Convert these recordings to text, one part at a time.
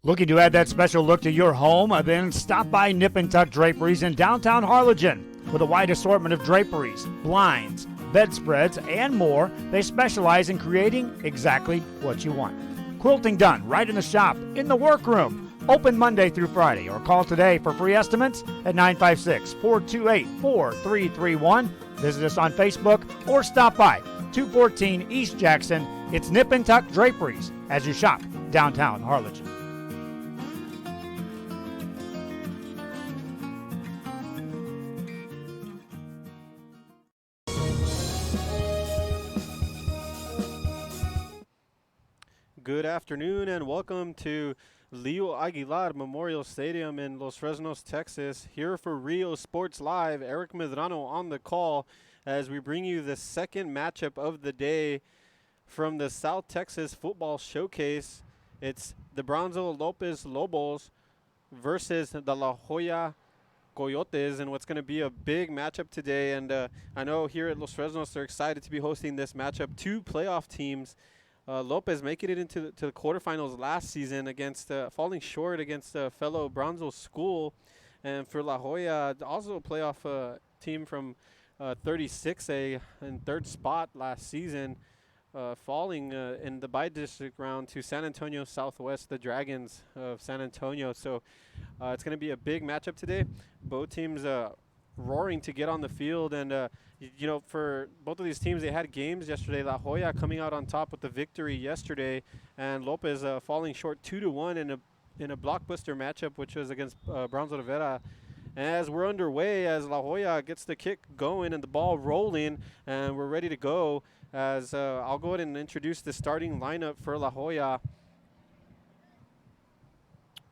Looking to add that special look to your home? Then stop by Nip and Tuck Draperies in downtown Harlingen. With a wide assortment of draperies, blinds, bedspreads, and more, they specialize in creating exactly what you want. Quilting done right in the shop, in the workroom. Open Monday through Friday, or call today for free estimates at 956-428-4331. Visit us on Facebook or stop by 214 East Jackson. It's Nip and Tuck Draperies as you shop downtown Harlingen. Good afternoon and welcome to Leo Aguilar Memorial Stadium in Los Fresnos, Texas. Here for Rio Sports Live, Eric Medrano on the call as we bring you the second matchup of the day from the South Texas Football Showcase. It's the Brownsville Lopez Lobos versus the La Joya Coyotes, and what's going to be a big matchup today. And I know here at Los Fresnos they're excited to be hosting this matchup. Two playoff teams. Lopez making it into the quarterfinals last season against falling short against a fellow Brownsville school, and for La Joya also a playoff team from 36A in third spot last season, falling in the by-district round to San Antonio Southwest, the Dragons of San Antonio. So it's going to be a big matchup today. Both teams roaring to get on the field, and you know, for both of these teams, they had games yesterday. La Joya coming out on top with the victory yesterday, and Lopez falling short 2-1 in a blockbuster matchup, which was against Brownsville Rivera. As we're underway, as La Joya gets the kick going and the ball rolling, and we're ready to go, as I'll go ahead and introduce the starting lineup for La Joya.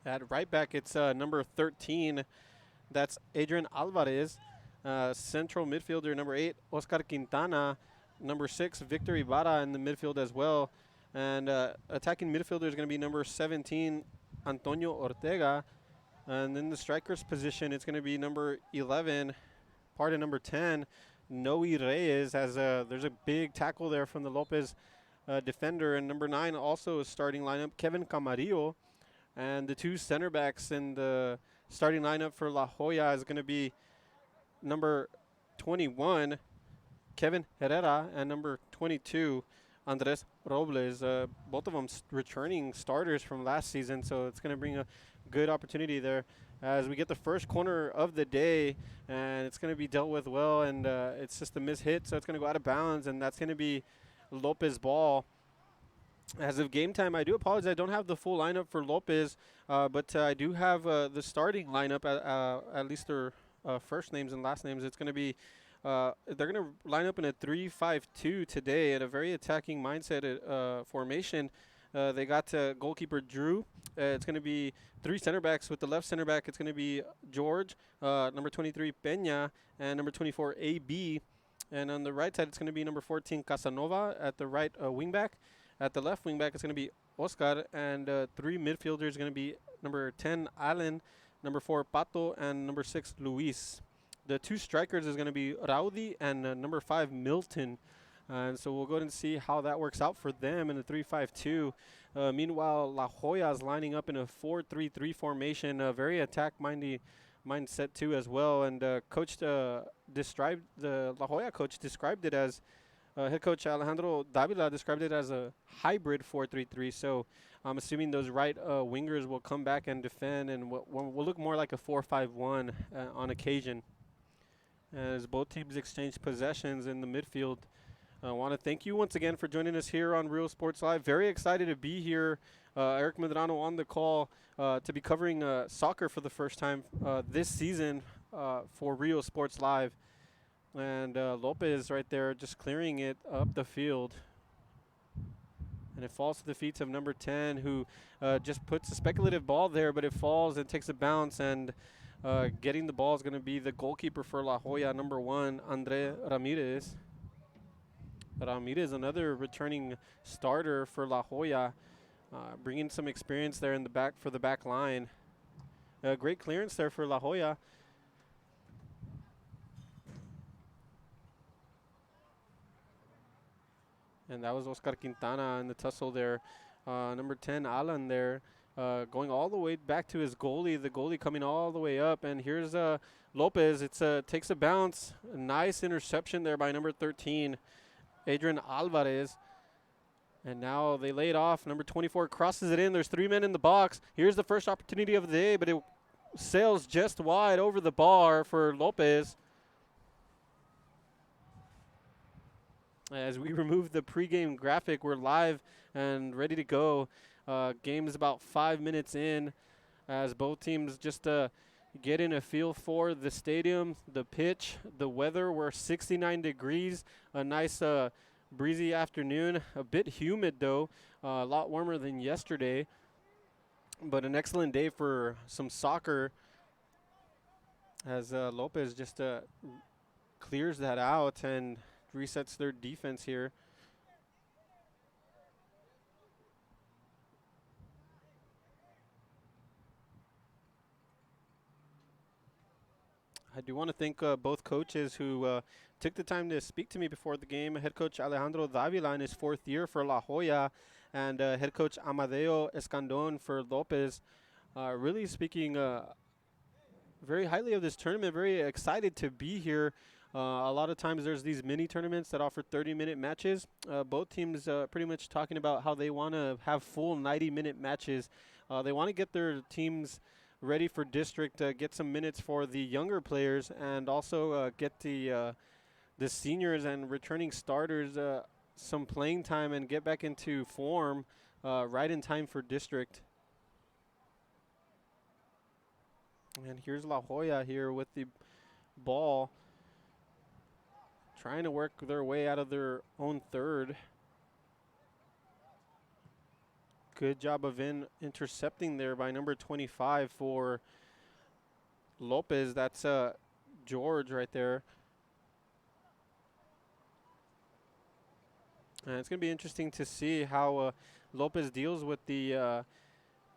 At right back, it's number 13. That's Adrian Alvarez. Central midfielder, number 8, Oscar Quintana. Number 6, Victor Ibarra in the midfield as well. And attacking midfielder is going to be number 17, Antonio Ortega. And then the striker's position, it's going to be number 11, number 10, Noe Reyes. As there's a big tackle there from the Lopez defender. And number 9 also is starting lineup, Kevin Camarillo. And the two center backs in the starting lineup for La Joya is going to be number 21, Kevin Herrera, and number 22, Andres Robles. Both of them returning starters from last season, so it's going to bring a good opportunity there as we get the first corner of the day, and it's going to be dealt with well, and it's just a mishit, so it's going to go out of bounds, and that's going to be Lopez ball. As of game time, I do apologize. I don't have the full lineup for Lopez, but I do have the starting lineup, at least their first names and last names. It's going to be, they're going to line up in a 3-5-2 today at a very attacking mindset formation. They got goalkeeper Drew. It's going to be 3 center backs. With the left center back, it's going to be George, number 23 Peña, and number 24 AB. And on the right side, it's going to be number 14 Casanova at the right wing back. At the left wing back, it's going to be Oscar, and 3 midfielders going to be number 10 Allen, number 4 Pato, and number 6 Luis. The 2 strikers is going to be Rowdy and number 5 Milton. And so we'll go ahead and see how that works out for them in the 3-5-2. Meanwhile, La Joya is lining up in a 4-3-3 formation, a very mindset too as well. And La Joya coach described it as, head coach Alejandro Davila described it as a hybrid 4-3-3. So I'm assuming those right wingers will come back and defend, and will look more like a 4-5-1 on occasion. As both teams exchange possessions in the midfield. I want to thank you once again for joining us here on Real Sports Live. Very excited to be here. Eric Medrano on the call to be covering soccer for the first time this season for Real Sports Live. And Lopez right there just clearing it up the field. And it falls to the feet of number 10, who just puts a speculative ball there, but it falls and takes a bounce. And getting the ball is going to be the goalkeeper for La Joya, number 1, Andre Ramirez. Ramirez, another returning starter for La Joya, bringing some experience there in the back for the back line. Great clearance there for La Joya. And that was Oscar Quintana in the tussle there. Number 10, Alan there, going all the way back to his goalie. The goalie coming all the way up, and here's Lopez. It's takes a bounce. A nice interception there by number 13, Adrian Alvarez. And now they lay it off. Number 24 crosses it in. There's 3 men in the box. Here's the first opportunity of the day, but it sails just wide over the bar for Lopez. As we remove the pregame graphic, we're live and ready to go. Game is about 5 minutes in as both teams just getting a feel for the stadium, the pitch, the weather. We're 69 degrees, a nice breezy afternoon, a bit humid though, a lot warmer than yesterday, but an excellent day for some soccer as Lopez just clears that out and resets their defense here. I do want to thank both coaches who took the time to speak to me before the game. Head coach Alejandro Davila in his 4th year for La Joya, and head coach Amadeo Escandon for Lopez. Really speaking very highly of this tournament, very excited to be here. A lot of times there's these mini tournaments that offer 30-minute matches. Both teams pretty much talking about how they want to have full 90-minute matches. They want to get their teams ready for district, get some minutes for the younger players, and also get the seniors and returning starters some playing time and get back into form right in time for district. And here's La Joya here with the ball, trying to work their way out of their own third. Good job of intercepting there by number 25 for Lopez. That's George right there. And it's going to be interesting to see how Lopez deals with the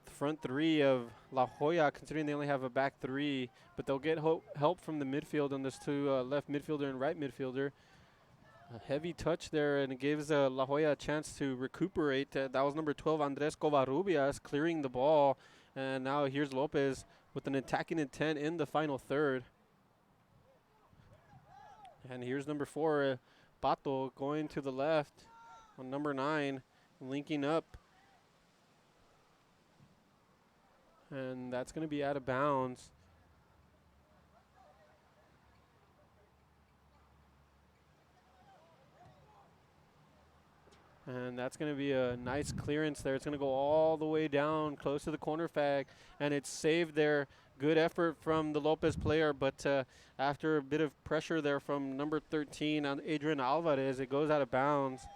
front three of La Joya, considering they only have a back three. But they'll get help from the midfield on this two left midfielder and right midfielder. A heavy touch there, and it gives La Joya a chance to recuperate. That was number 12, Andres Covarrubias, clearing the ball. And now here's Lopez with an attacking intent in the final third. And here's number 4, Pato, going to the left on number 9, linking up. And that's going to be out of bounds. And that's going to be a nice clearance there. It's going to go all the way down close to the corner flag, and it's saved there. Good effort from the Lopez player, but after a bit of pressure there from number 13 on Adrian Alvarez, it goes out of bounds.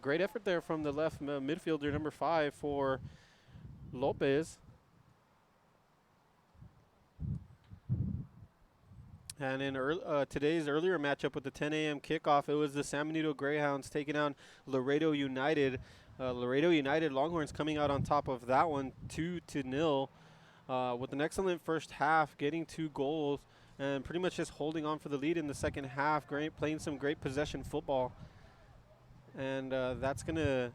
Great effort there from the left midfielder, number 5 for Lopez. And in today's earlier matchup with the 10 a.m. kickoff, it was the San Benito Greyhounds taking on Laredo United. Laredo United Longhorns coming out on top of that one, 2-0, with an excellent first half, getting 2 goals, and pretty much just holding on for the lead in the second half, playing some great possession football. And that's going to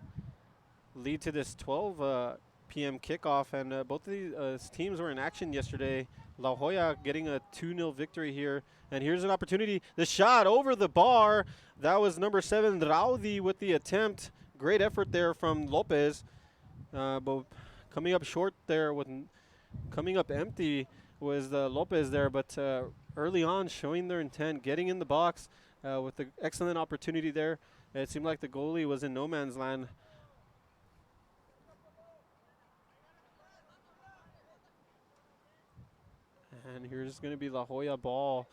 lead to this 12 p.m. kickoff, and both of these teams were in action yesterday. La Joya getting a 2-0 victory here. And here's an opportunity. The shot over the bar. That was number 7, Raudi, with the attempt. Great effort there from Lopez. But coming up short there, coming up empty was Lopez there. But early on, showing their intent, getting in the box with the excellent opportunity there. It seemed like the goalie was in no man's land. And here's going to be La Joya ball.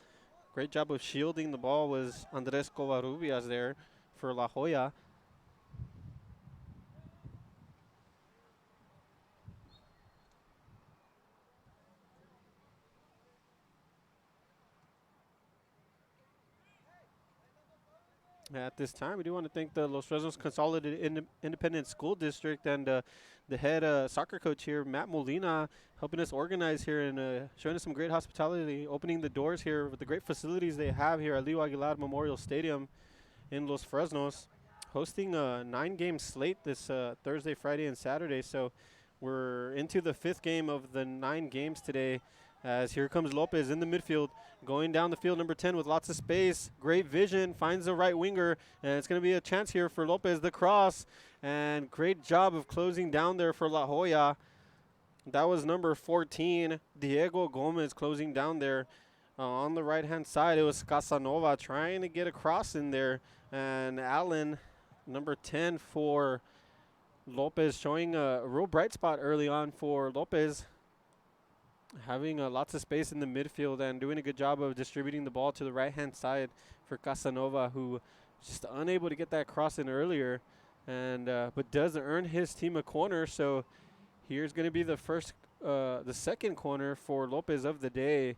Great job of shielding the ball was Andres Covarrubias there for La Joya. At this time, we do want to thank the Los Fresnos Consolidated Independent School District and the head soccer coach here, Matt Molina, helping us organize here and showing us some great hospitality, opening the doors here with the great facilities they have here at Leo Aguilar Memorial Stadium in Los Fresnos, hosting a 9-game slate this Thursday, Friday, and Saturday. So We're into the 5th game of the 9 games today, as here comes Lopez in the midfield, going down the field, number 10 with lots of space, great vision, finds the right winger, and it's going to be a chance here for Lopez, the cross, and great job of closing down there for La Joya. That was number 14, Diego Gomez, closing down there. On the right-hand side, it was Casanova trying to get a cross in there, and Allen, number 10 for Lopez, showing a real bright spot early on for Lopez, having lots of space in the midfield and doing a good job of distributing the ball to the right-hand side for Casanova, who was just unable to get that cross in earlier, and but does earn his team a corner. So here's going to be the second corner for Lopez of the day.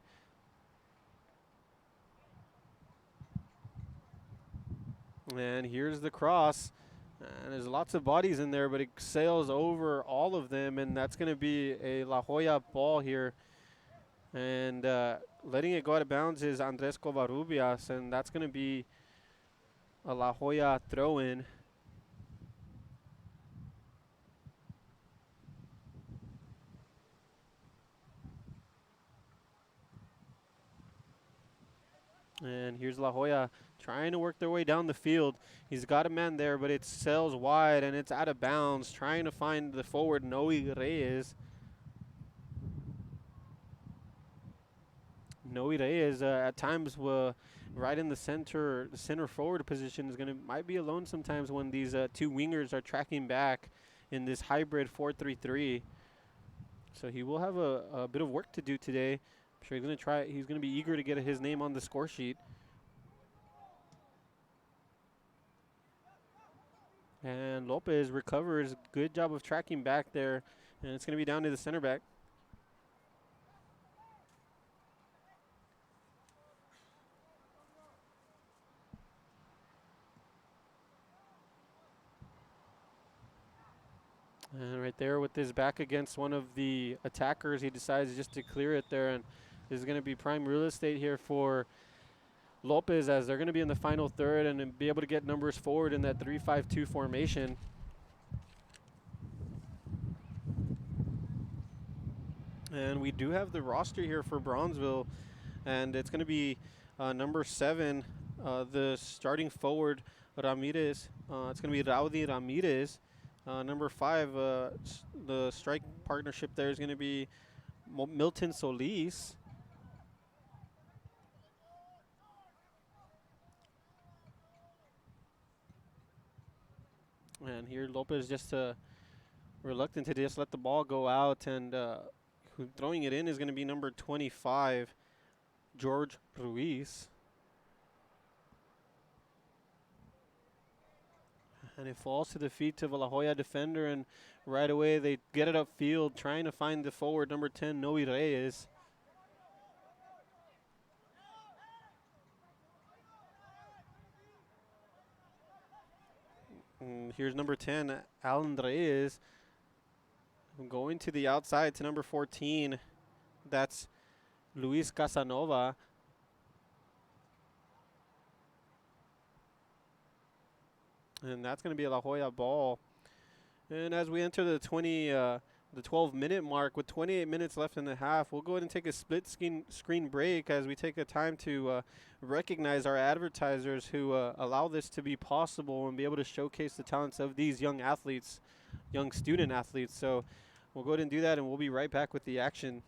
And here's the cross. And there's lots of bodies in there, but it sails over all of them, and that's going to be a La Joya ball here. And letting it go out of bounds is Andres Covarrubias, and that's going to be a La Joya throw-in. And here's La Joya trying to work their way down the field. He's got a man there, but it sails wide and it's out of bounds, trying to find the forward, Noe Reyes. Noe Reyes at times right in the center forward position might be alone sometimes when these two wingers are tracking back in this hybrid 4-3-3. So he will have a bit of work to do today. I'm sure he's going to be eager to get his name on the score sheet. And Lopez recovers. Good job of tracking back there. And it's going to be down to the center back. And right there with his back against one of the attackers, he decides just to clear it there. And this is going to be prime real estate here for Lopez, as they're going to be in the final third and be able to get numbers forward in that 3-5-2 formation. And we do have the roster here for Brownsville, and it's going to be number 7, the starting forward, Ramirez. It's going to be Rowdy Ramirez. Number 5, the strike partnership there is going to be Milton Solis. And here Lopez just reluctant to just let the ball go out, and throwing it in is going to be number 25, George Ruiz. And it falls to the feet of a La Joya defender, and right away they get it upfield, trying to find the forward, number 10, Noe Reyes. And here's number 10, Alan Reyes, going to the outside to number 14. That's Luis Casanova. And that's going to be a La Joya ball. And as we enter the 12-minute mark, with 28 minutes left in the half, we'll go ahead and take a split screen break as we take the time to recognize our advertisers who allow this to be possible and be able to showcase the talents of these young athletes, young student athletes. So we'll go ahead and do that, and we'll be right back with the action.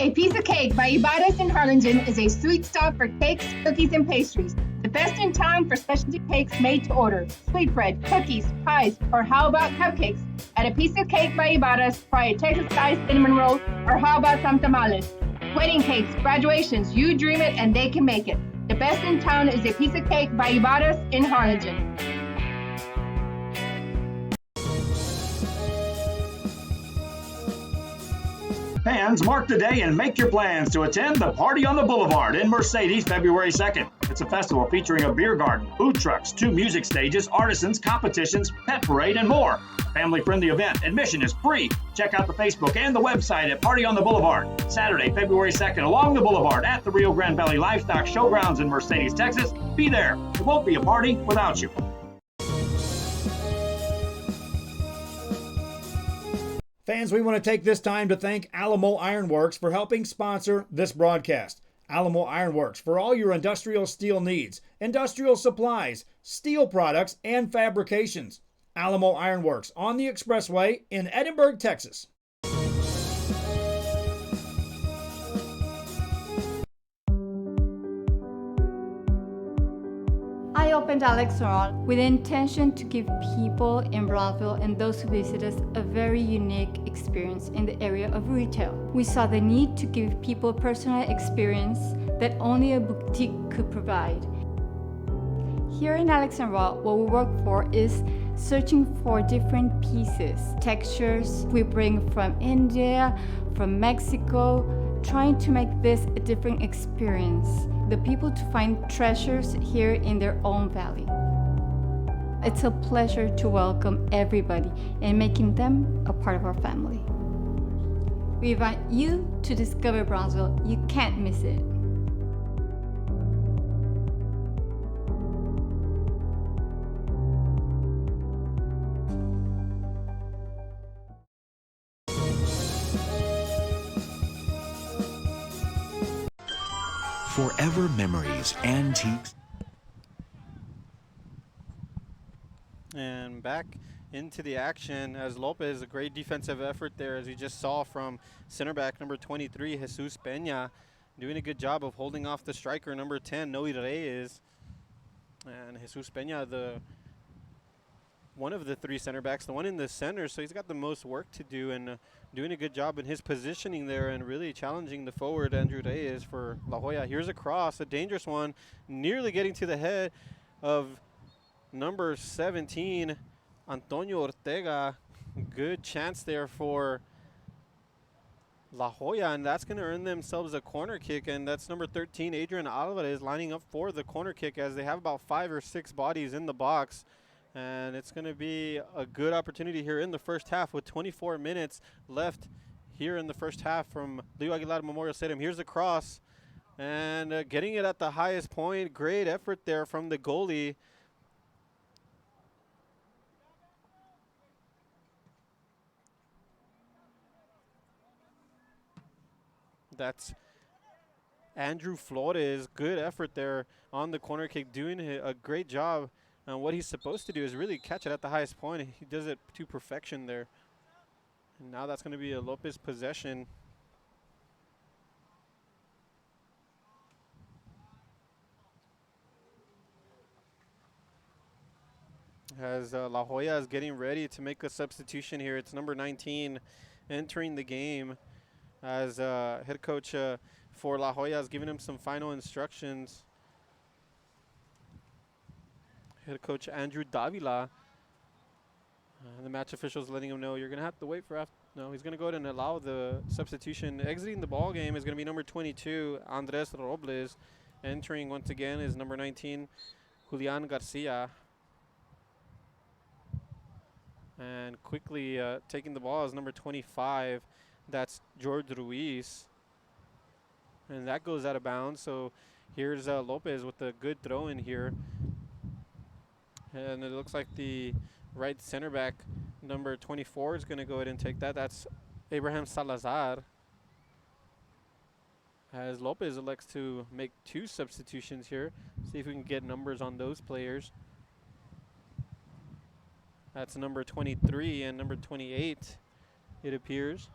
A Piece of Cake by Ibarras in Harlingen is a sweet stop for cakes, cookies, and pastries. The best in town for specialty cakes made to order. Sweetbread, cookies, pies, or how about cupcakes? At A Piece of Cake by Ibarras, try a Texas-sized cinnamon roll, or how about some tamales? Wedding cakes, graduations, you dream it and they can make it. The best in town is A Piece of Cake by Ibarras in Harlingen. Fans, mark the day and make your plans to attend the Party on the Boulevard in Mercedes February 2nd. It's a festival featuring a beer garden, food trucks, 2 music stages, artisans, competitions, pet parade, and more. Family-friendly event. Admission is free. Check out the Facebook and the website at Party on the Boulevard. Saturday, February 2nd, along the Boulevard at the Rio Grande Valley Livestock Showgrounds in Mercedes, Texas. Be there. It won't be a party without you. Fans, we want to take this time to thank Alamo Ironworks for helping sponsor this broadcast. Alamo Ironworks for all your industrial steel needs, industrial supplies, steel products, and fabrications. Alamo Ironworks on the Expressway in Edinburgh, Texas. I opened Alex Ron with the intention to give people in Brownsville and those who visit us a very unique experience in the area of retail. We saw the need to give people a personal experience that only a boutique could provide. Here in Alex and Raw, what we work for is searching for different pieces, textures we bring from India, from Mexico, trying to make this a different experience. The people to find treasures here in their own valley. It's a pleasure to welcome everybody and making them a part of our family. We invite you to discover Brownsville. You can't miss it. Forever memories, antiques. And back into the action as Lopez, a great defensive effort there, as you just saw from center back number 23, Jesus Peña, doing a good job of holding off the striker number 10, Noe Reyes. And Jesus Peña, one of the 3 center backs, the one in the center, so he's got the most work to do, and doing a good job in his positioning there and really challenging the forward, Andrew Reyes, for La Joya. Here's a cross, a dangerous one, nearly getting to the head of number 17, Antonio Ortega. Good chance there for La Joya, and that's going to earn themselves a corner kick, and that's number 13, Adrian Alvarez, lining up for the corner kick as they have about 5 or 6 bodies in the box. And it's going to be a good opportunity here in the first half with 24 minutes left here in the first half from Leo Aguilar Memorial Stadium. Here's the cross, and getting it at the highest point. Great effort there from the goalie. That's Andrew Flores. Good effort there on the corner kick, doing a great job. And what he's supposed to do is really catch it at the highest point. He does it to perfection there. And now that's going to be a Lopez possession. As La Joya is getting ready to make a substitution here. It's number 19 entering the game, as head coach for La Joya is giving him some final instructions. Head coach Andrew Davila. The match officials letting him know you're going to have to wait for no, he's going to go ahead and allow the substitution. Exiting the ball game is going to be number 22, Andres Robles. Entering once again is number 19, Julian Garcia. And quickly taking the ball is number 25, that's George Ruiz. And that goes out of bounds. So here's Lopez with a good throw in here. And it looks like the right center back, number 24, is going to go ahead and take that. That's Abraham Salazar. As Lopez elects to make 2 substitutions here. See if we can get numbers on those players. That's number 23 and number 28, it appears.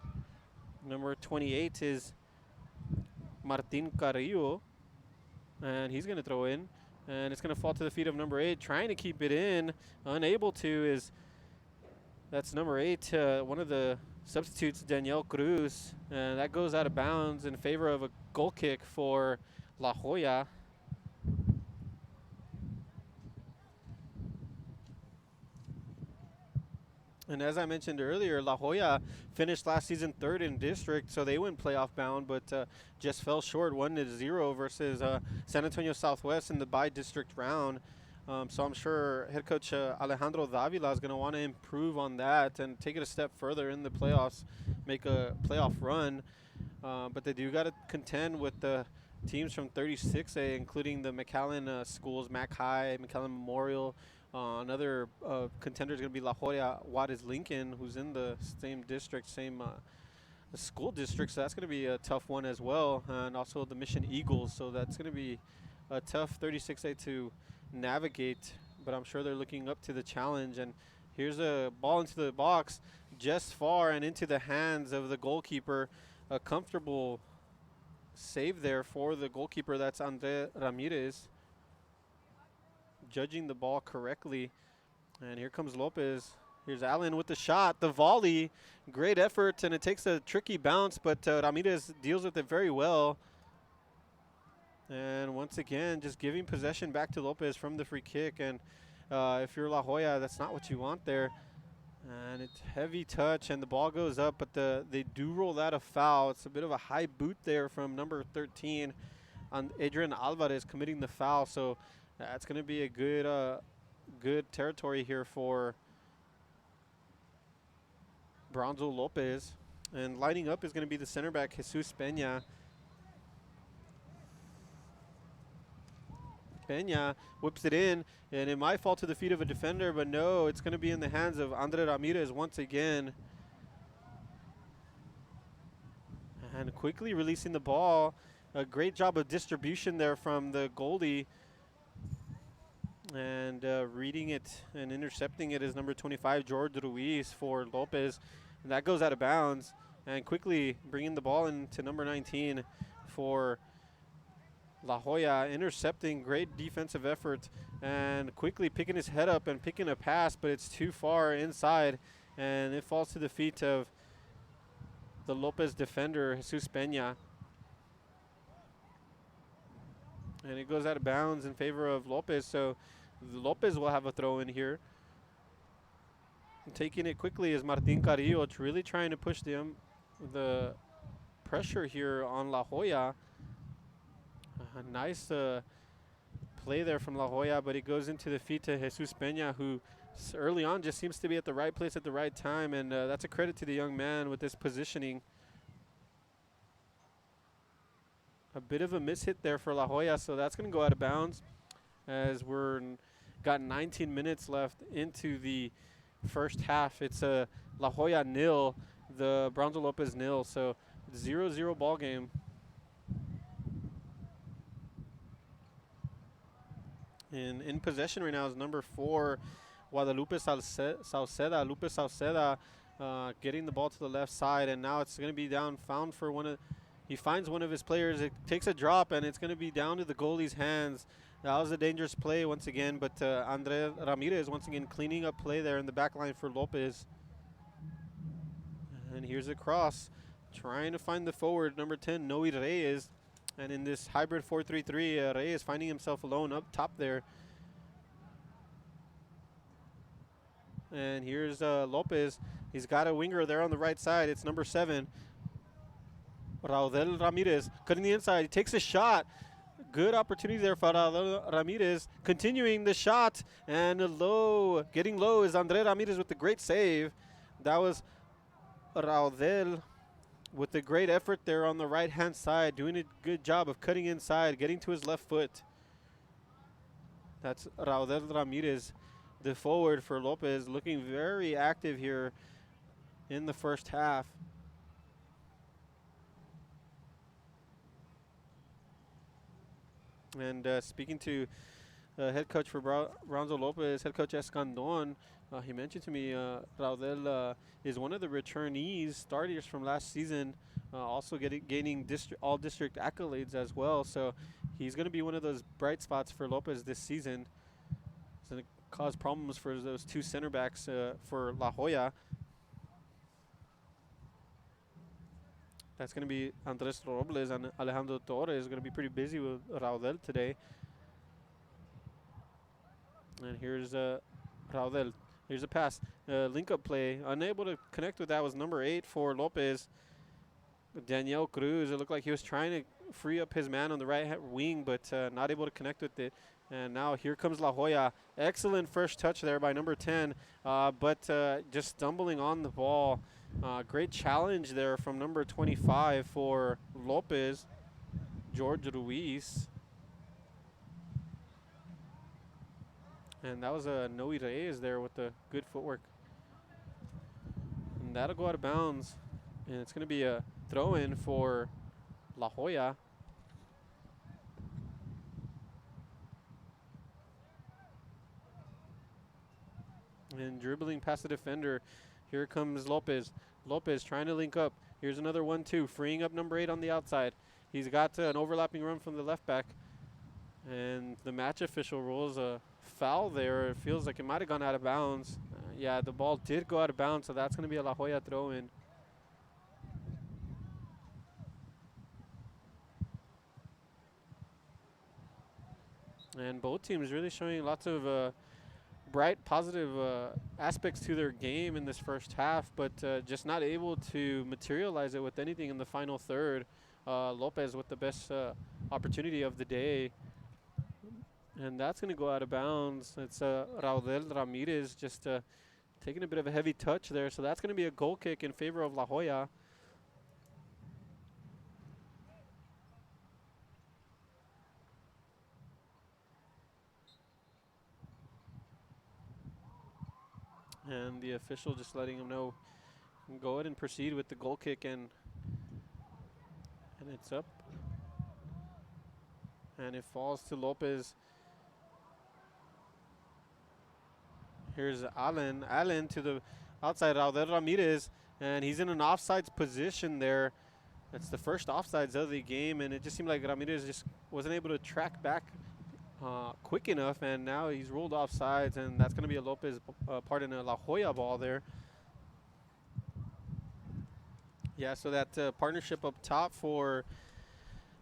Number 28 is Martin Carrillo. And he's going to throw in. And it's going to fall to the feet of number 8, trying to keep it in. Unable to that's number 8, one of the substitutes, Daniel Cruz. And that goes out of bounds in favor of a goal kick for La Joya. And as I mentioned earlier, La Joya finished last season third in district, so they went playoff bound, but just fell short 1-0 versus San Antonio Southwest in the by-district round. So I'm sure head coach Alejandro Davila is going to want to improve on that and take it a step further in the playoffs, make a playoff run. But they do got to contend with the teams from 36A, including the McAllen schools, Mac High, McAllen Memorial. Another contender is going to be La Joya Juarez Lincoln, who's in the same district, same school district. So that's going to be a tough one as well. And also the Mission Eagles. So that's going to be a tough 36A to navigate. But I'm sure they're looking up to the challenge. And here's a ball into the box, just far and into the hands of the goalkeeper. A comfortable save there for the goalkeeper. That's Andre Ramirez, judging the ball correctly. And here comes Lopez. Here's Allen with the shot, the volley. Great effort, and it takes a tricky bounce, but Ramirez deals with it very well. And once again, just giving possession back to Lopez from the free kick. And if you're La Joya, that's not what you want there. And it's heavy touch, and the ball goes up, but they do roll that a foul. It's a bit of a high boot there from number 13 on Adrian Alvarez committing the foul. So that's going to be a good territory here for Brownsville Lopez. And lining up is going to be the center back, Jesus Peña. Peña whips it in, and it might fall to the feet of a defender, but no, it's going to be in the hands of Andre Ramirez once again. And quickly releasing the ball. A great job of distribution there from the goalie. And reading it and intercepting it is number 25, George Ruiz for Lopez. And that goes out of bounds. And quickly bringing the ball into number 19 for La Joya, intercepting, great defensive effort, and quickly picking his head up and picking a pass, but it's too far inside, and it falls to the feet of the Lopez defender, Jesus Peña. And it goes out of bounds in favor of Lopez, so Lopez will have a throw in here. And taking it quickly is Martin Carrillo, really trying to push the pressure here on La Joya. A nice play there from La Joya, but it goes into the feet to Jesus Peña, who early on just seems to be at the right place at the right time, and that's a credit to the young man with this positioning. A bit of a mishit there for La Joya, so that's going to go out of bounds as we're got 19 minutes left into the first half. It's a La Joya 0, the Brownsville Lopez 0, so 0-0 ball game. And in possession right now is number 4, Guadalupe Sauceda. Lupe Sauceda getting the ball to the left side, and now it's going to be found for he finds one of his players. It takes a drop, and it's going to be down to the goalie's hands. That was a dangerous play once again, but Andre Ramirez once again cleaning up play there in the back line for Lopez. And here's a cross, trying to find the forward, number 10, Noe Reyes. And in this hybrid 4-3-3, Reyes finding himself alone up top there. And here's Lopez. He's got a winger there on the right side. It's number 7, Raudel Ramirez. Cutting the inside. He takes a shot. Good opportunity there for Raudel Ramirez. Continuing the shot. And getting low is Andre Ramirez with the great save. That was Raudel with a great effort there on the right-hand side, doing a good job of cutting inside, getting to his left foot. That's Raudel Ramirez, the forward for Lopez, looking very active here in the first half. And speaking to head coach for Brownsville Lopez, head coach Escandon, he mentioned to me Raudel is one of the returnees, starters from last season, also gaining all-district accolades as well. So he's going to be one of those bright spots for Lopez this season. It's going to cause problems for those two center backs for La Joya. That's going to be Andres Robles and Alejandro Torres. Going to be pretty busy with Raudel today. And here's Raudel Here's a pass. Link-up play. Unable to connect with that was number 8 for Lopez. Daniel Cruz. It looked like he was trying to free up his man on the right wing, but not able to connect with it. And now here comes La Joya. Excellent first touch there by number 10, but just stumbling on the ball. Great challenge there from number 25 for Lopez, George Ruiz. And that was a Noe Reyes there with the good footwork. And that'll go out of bounds. And it's going to be a throw-in for La Joya. And dribbling past the defender. Here comes Lopez. Lopez trying to link up. Here's another 1-2, freeing up number 8 on the outside. He's got an overlapping run from the left back. And the match official rules a foul there. It feels like it might have gone out of bounds. Yeah, the ball did go out of bounds, so that's going to be a La Joya throw-in. And both teams really showing lots of bright, positive aspects to their game in this first half, but just not able to materialize it with anything in the final third. Lopez with the best opportunity of the day. And that's going to go out of bounds. It's Raudel Ramirez just taking a bit of a heavy touch there. So that's going to be a goal kick in favor of La Joya. And the official just letting him know, go ahead and proceed with the goal kick, and it's up. And it falls to Lopez. Here's Allen. Allen to the outside, Raudel Ramirez, and he's in an offsides position there. That's the first offsides of the game, and it just seemed like Ramirez just wasn't able to track back quick enough, and now he's ruled offsides, and that's going to be a Lopez, a La Joya ball there. Yeah, so that partnership up top for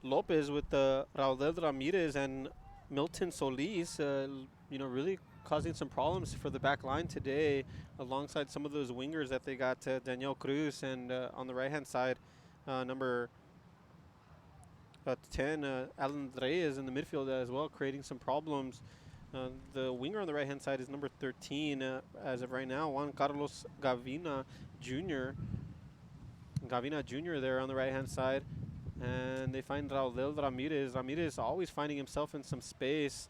Lopez with Raudel Ramirez and Milton Solis, really causing some problems for the back line today, alongside some of those wingers that they got, Daniel Cruz, and on the right-hand side, number 10, Alan Reyes in the midfield as well, creating some problems. The winger on the right-hand side is number 13 as of right now, Juan Carlos Gavina Jr. Gavina Jr. there on the right-hand side. And they find Raudel Ramirez. Ramirez always finding himself in some space.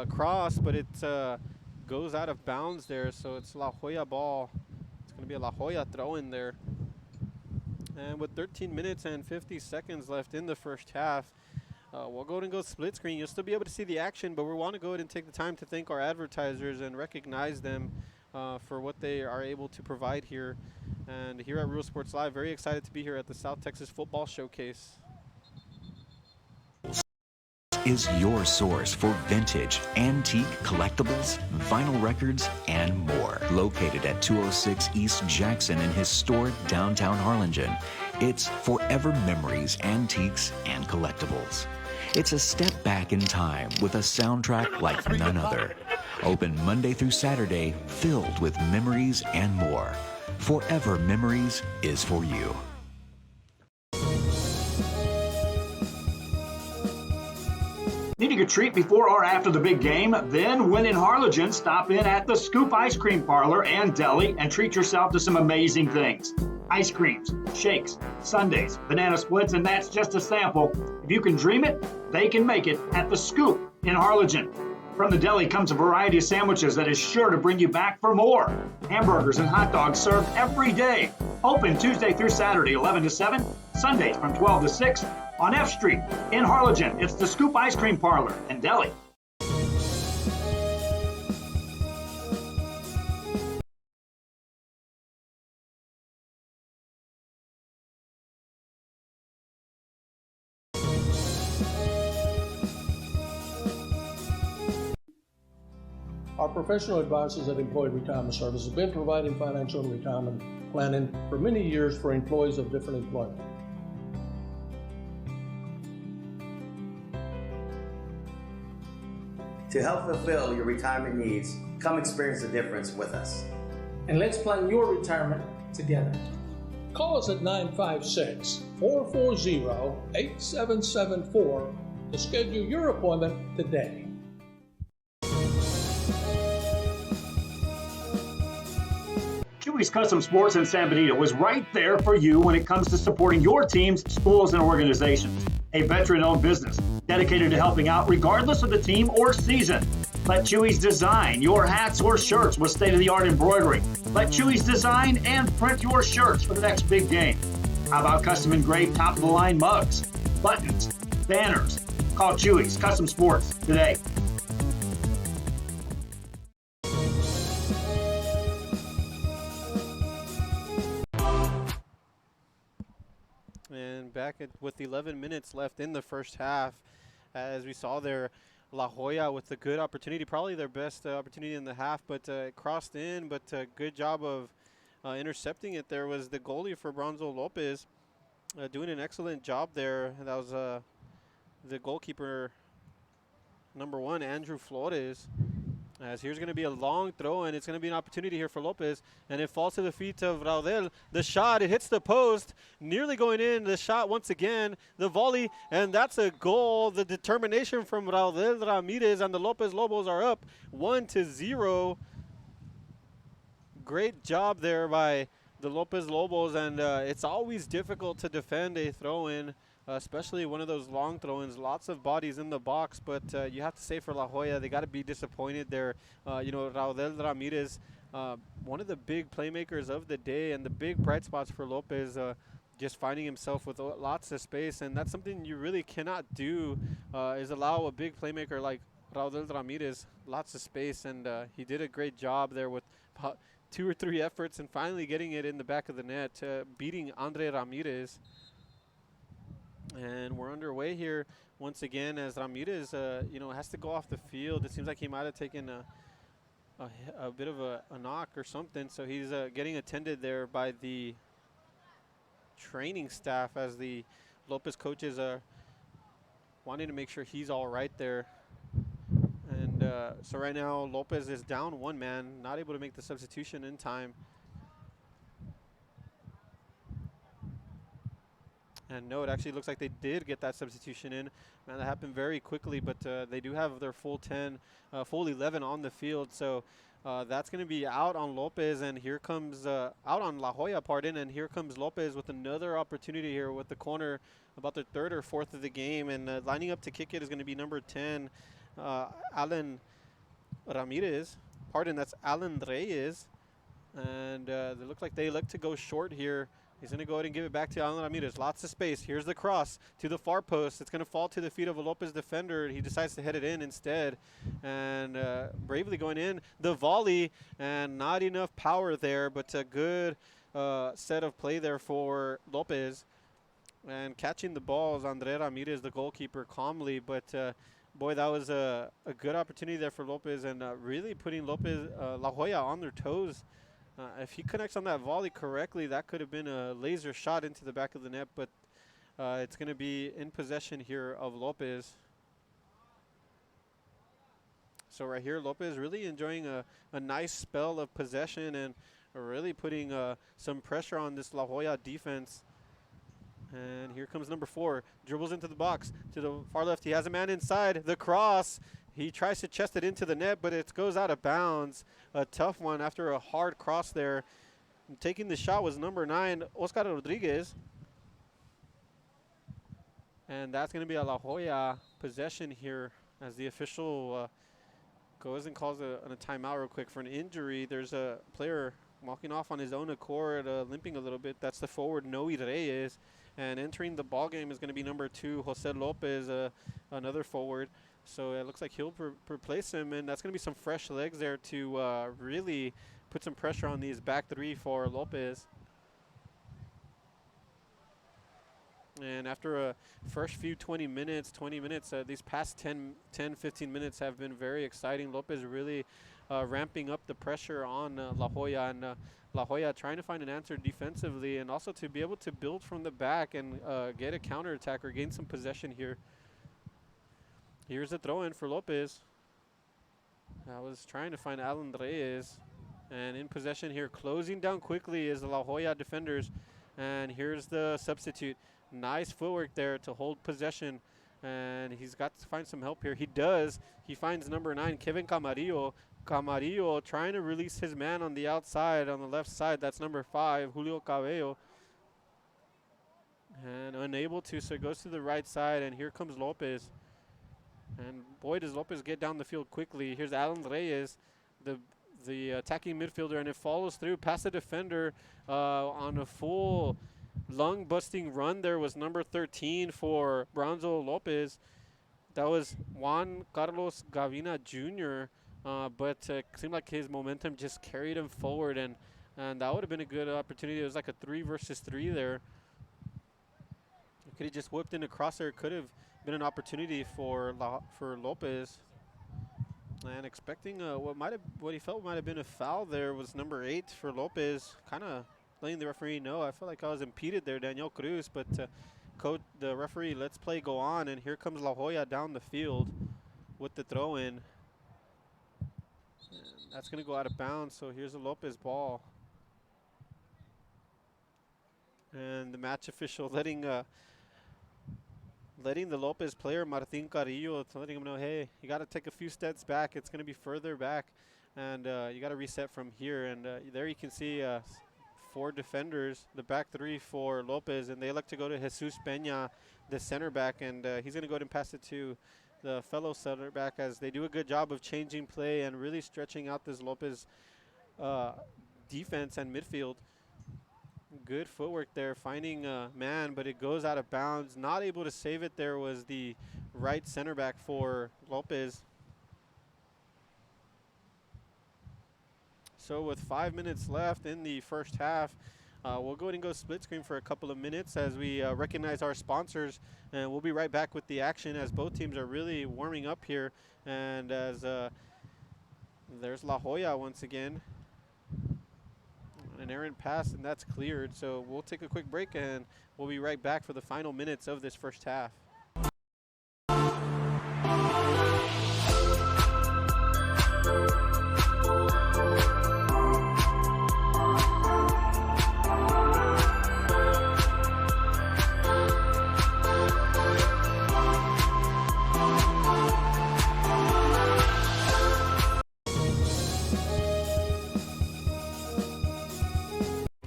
Cross, but it goes out of bounds there, so it's La Joya ball. It's going to be a La Joya throw-in there. And with 13 minutes and 50 seconds left in the first half, we'll go ahead and go split screen. You'll still be able to see the action, but we want to go ahead and take the time to thank our advertisers and recognize them for what they are able to provide here. And here at Real Sports Live, very excited to be here at the South Texas Football Showcase. Is your source for vintage, antique, collectibles, vinyl records, and more. Located at 206 East Jackson in historic downtown Harlingen, it's Forever Memories, Antiques, and Collectibles. It's a step back in time with a soundtrack like none other. Open Monday through Saturday, filled with memories and more. Forever Memories is for you. Needing a treat before or after the big game? Then, when in Harlingen, stop in at the Scoop Ice Cream Parlor and Deli and treat yourself to some amazing things. Ice creams, shakes, sundaes, banana splits, and that's just a sample. If you can dream it, they can make it at the Scoop in Harlingen. From the deli comes a variety of sandwiches that is sure to bring you back for more. Hamburgers and hot dogs served every day. Open Tuesday through Saturday, 11 to 7, Sundays from 12 to 6. On F Street in Harlingen, it's the Scoop Ice Cream Parlor and Deli. Our professional advisors at Employee Retirement Service have been providing financial and retirement planning for many years for employees of different employment. To help fulfill your retirement needs, come experience the difference with us. and let's plan your retirement together. Call us at 956-440-8774 to schedule your appointment today. Chewy's Custom Sports in San Benito is right there for you when it comes to supporting your teams, schools, and organizations. A veteran-owned business dedicated to helping out regardless of the team or season. Let Chewy's design your hats or shirts with state-of-the-art embroidery. Let Chewy's design and print your shirts for the next big game. How about custom engraved top-of-the-line mugs, buttons, banners? Call Chewy's Custom Sports today. And back with 11 minutes left in the first half, as we saw there, La Joya with a good opportunity, probably their best opportunity in the half, but it crossed in, but good job of intercepting it. There was the goalie for Brownsville Lopez doing an excellent job there. That was the goalkeeper, number 1, Andrew Flores. As here's going to be a long throw, and it's going to be an opportunity here for Lopez, and it falls to the feet of Raudel. The shot, it hits the post, nearly going in. The shot once again, the volley, and that's a goal. The determination from Raudel Ramirez, and the Lopez Lobos are up 1-0. Great job there by the Lopez Lobos, and it's always difficult to defend a throw-in, especially one of those long throw-ins. Lots of bodies in the box, but you have to say for La Joya, they got to be disappointed there. Raudel Ramirez, one of the big playmakers of the day, and the big bright spots for Lopez, just finding himself with lots of space, and that's something you really cannot do, is allow a big playmaker like Raudel Ramirez lots of space, and he did a great job there with 2 or 3 efforts and finally getting it in the back of the net, beating Andre Ramirez. And we're underway here once again as Ramirez, has to go off the field. It seems like he might have taken a bit of a knock or something. So he's getting attended there by the training staff as the Lopez coaches are wanting to make sure he's all right there. And so right now Lopez is down 1 man, not able to make the substitution in time. And no, it actually looks like they did get that substitution in. Man, that happened very quickly, but they do have their full 11 on the field. So that's going to be out on Lopez, and here comes, out on La Joya, pardon, and here comes Lopez with another opportunity here with the corner, about their 3rd or 4th of the game. And lining up to kick it is going to be number 10, Alan Ramirez. Pardon, that's Alan Reyes. And they look like they look to go short here. He's going to go ahead and give it back to Alan Ramirez. Lots of space. Here's the cross to the far post. It's going to fall to the feet of a Lopez defender. He decides to head it in instead. And bravely going in. The volley, and not enough power there, but a good set of play there for Lopez. And catching the balls, Andre Ramirez, the goalkeeper, calmly. But, boy, that was a good opportunity there for Lopez, and really putting La Joya on their toes. If he connects on that volley correctly, that could have been a laser shot into the back of the net, but it's going to be in possession here of Lopez. So right here, Lopez really enjoying a nice spell of possession and really putting some pressure on this La Joya defense. And here comes number 4, dribbles into the box to the far left. He has a man inside. The cross. He tries to chest it into the net, but it goes out of bounds. A tough one after a hard cross there. And taking the shot was number 9, Oscar Rodriguez. And that's going to be a La Joya possession here as the official goes and calls a timeout real quick for an injury. There's a player walking off on his own accord, limping a little bit. That's the forward, Noe Reyes. And entering the ball game is going to be number 2, Jose Lopez, another forward. So it looks like he'll replace him, and that's going to be some fresh legs there to really put some pressure on these back 3 for Lopez. And after a first few 20 minutes, these past 10, 15 minutes have been very exciting. Lopez really ramping up the pressure on La Joya, and La Joya trying to find an answer defensively, and also to be able to build from the back and get a counterattack or gain some possession here. Here's a throw-in for Lopez. I was trying to find Alan Reyes. And in possession here, closing down quickly is the La Joya defenders. And here's the substitute. Nice footwork there to hold possession. And he's got to find some help here. He does. He finds number 9, Kevin Camarillo. Camarillo trying to release his man on the outside, on the left side. That's number 5, Julio Caballo. And unable to, so it goes to the right side. And here comes Lopez. And boy, does Lopez get down the field quickly. Here's Alan Reyes, the attacking midfielder, and it follows through past the defender on a full lung-busting run. There was number 13 for Brownsville Lopez. That was Juan Carlos Gavina Jr., but it seemed like his momentum just carried him forward, and that would have been a good opportunity. It was like a 3 versus 3 there. Could he just whipped in across there? Could have been an opportunity for Lopez. And expecting what he felt might have been a foul there was number 8 for Lopez, kind of letting the referee know. I felt like I was impeded there, Daniel Cruz, but the referee lets play go on, and here comes La Joya down the field with the throw-in. That's going to go out of bounds, so here's a Lopez ball. And the match official letting the Lopez player, Martin Carrillo, letting him know, hey, you got to take a few steps back. It's going to be further back, and you got to reset from here. And there you can see 4 defenders, the back 3 for Lopez, and they elect to go to Jesus Peña, the center back, and he's going to go ahead and pass it to the fellow center back as they do a good job of changing play and really stretching out this Lopez defense and midfield. Good footwork there, finding a man, but it goes out of bounds. Not able to save it there was the right center back for Lopez. So with 5 minutes left in the first half, we'll go ahead and go split screen for a couple of minutes as we recognize our sponsors, and we'll be right back with the action as both teams are really warming up here. And as there's La Joya once again. An errant pass, and that's cleared. So we'll take a quick break, and we'll be right back for the final minutes of this first half.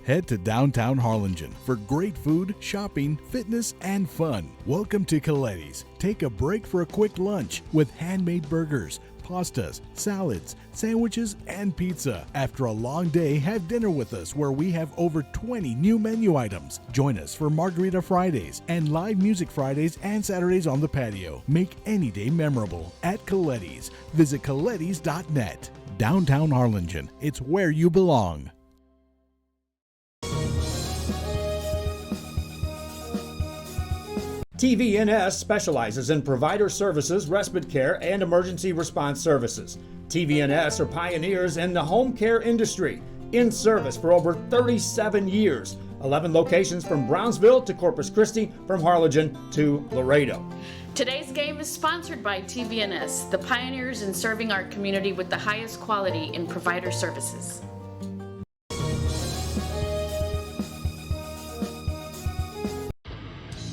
Head to downtown Harlingen for great food, shopping, fitness, and fun. Welcome to Colletti's. Take a break for a quick lunch with handmade burgers, pastas, salads, sandwiches, and pizza. After a long day, have dinner with us where we have over 20 new menu items. Join us for Margarita Fridays and live music Fridays and Saturdays on the patio. Make any day memorable at Colletti's. Visit collettis.net. Downtown Harlingen. It's where you belong. TVNS specializes in provider services, respite care, and emergency response services. TVNS are pioneers in the home care industry, in service for over 37 years. 11 locations from Brownsville to Corpus Christi, from Harlingen to Laredo. Today's game is sponsored by TVNS, the pioneers in serving our community with the highest quality in provider services.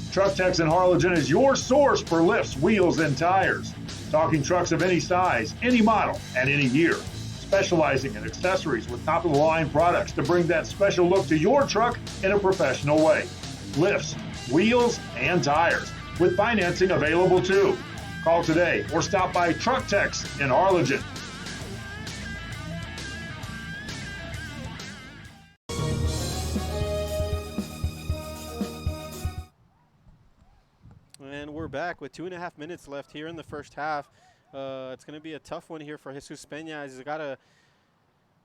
Truck Techs in Harlingen is your source for lifts, wheels, and tires. Talking trucks of any size, any model, and any year. Specializing in accessories with top-of-the-line products to bring that special look to your truck in a professional way. Lifts, wheels, and tires, with financing available too. Call today or stop by Truck Techs in Harlingen. And we're back with 2.5 minutes left here in the first half. It's going to be a tough one here for Jesus Peña. He's got a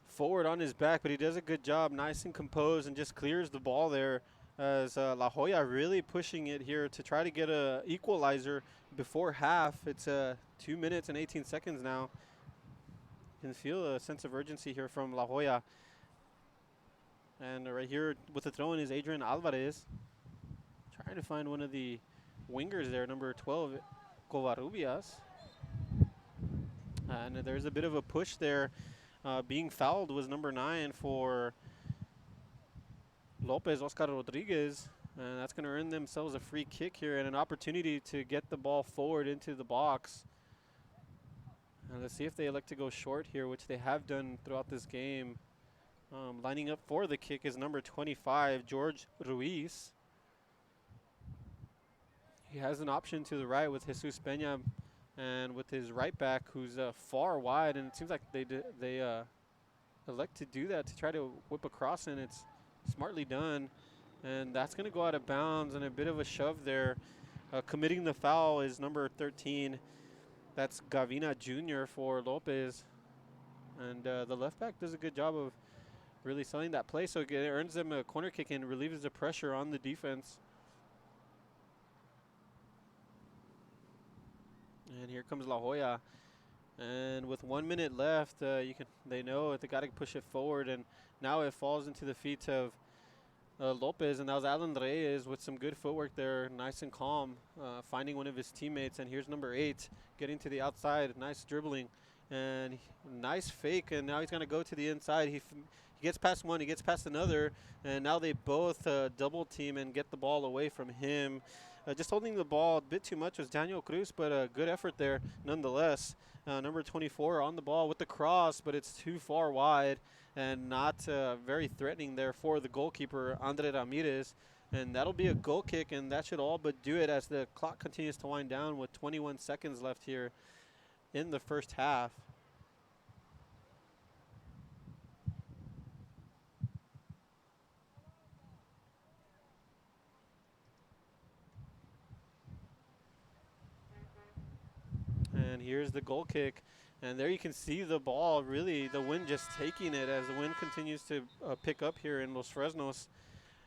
forward on his back, but he does a good job, nice and composed, and just clears the ball there as La Joya really pushing it here to try to get a equalizer before half. It's 2 minutes and 18 seconds now. You can feel a sense of urgency here from La Joya. And right here with the throw-in is Adrian Alvarez, trying to find one of the wingers there, number 12, Covarrubias. And there's a bit of a push there Being fouled was number 9 for Lopez, Oscar Rodriguez. And that's going to earn themselves a free kick here and an opportunity to get the ball forward into the box. And let's see if they elect to go short here, which they have done throughout this game. Lining up for the kick is number 25, George Ruiz. He has an option to the right with Jesus Peña and with his right back, who's far wide. And it seems like they elect to do that to try to whip across, and it's smartly done. And that's going to go out of bounds, and a bit of a shove there. Committing the foul is number 13. That's Gavina Jr. for Lopez. And the left back does a good job of really selling that play, so it earns them a corner kick and relieves the pressure on the defense. And here comes La Joya. And with 1 minute left, they know they got to push it forward. And now it falls into the feet of Lopez, and that was Alan Reyes with some good footwork there, nice and calm, finding one of his teammates. And here's number 8 getting to the outside, nice dribbling and nice fake. And now he's going to go to the inside. He gets past one, he gets past another, and now they both double team and get the ball away from him. Just holding the ball a bit too much was Daniel Cruz, but a good effort there nonetheless. Number 24 on the ball with the cross, but it's too far wide and not very threatening there for the goalkeeper, Andre Ramirez. And that'll be a goal kick, and that should all but do it as the clock continues to wind down with 21 seconds left here in the first half. And here's the goal kick. And there you can see the ball, really, the wind just taking it as the wind continues to pick up here in Los Fresnos.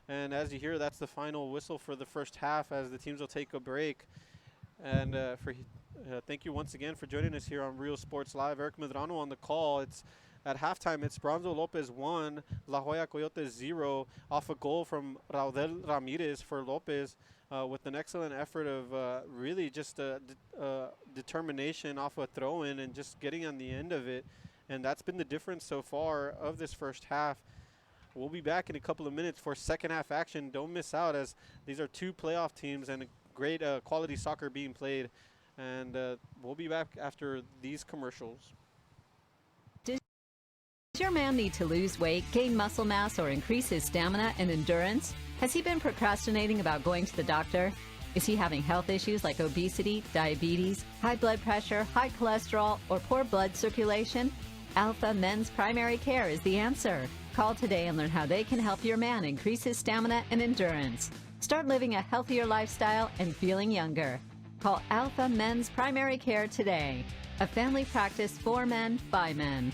And as you hear, that's the final whistle for the first half as the teams will take a break. And thank you once again for joining us here on Real Sports Live. Eric Medrano on the call. It's at halftime, it's Brownsville Lopez 1, La Joya Coyotes 0, off a goal from Raudel Ramirez for Lopez. With an excellent effort of really just determination off a throw-in and just getting on the end of it. And that's been the difference so far of this first half. We'll be back in a couple of minutes for second half action. Don't miss out, as these are two playoff teams and great quality soccer being played. And we'll be back after these commercials. Does your man need to lose weight, gain muscle mass, or increase his stamina and endurance? Has he been procrastinating about going to the doctor? Is he having health issues like obesity, diabetes, high blood pressure, high cholesterol, or poor blood circulation? Alpha Men's Primary Care is the answer. Call today and learn how they can help your man increase his stamina and endurance. Start living a healthier lifestyle and feeling younger. Call Alpha Men's Primary Care today. A family practice for men, by men.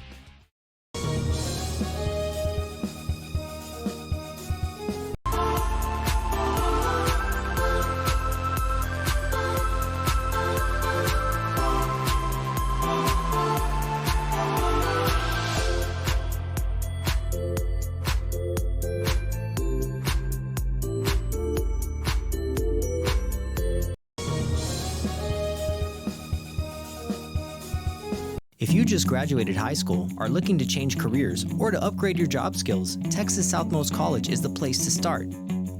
If you just graduated high school, are looking to change careers, or to upgrade your job skills, Texas Southmost College is the place to start.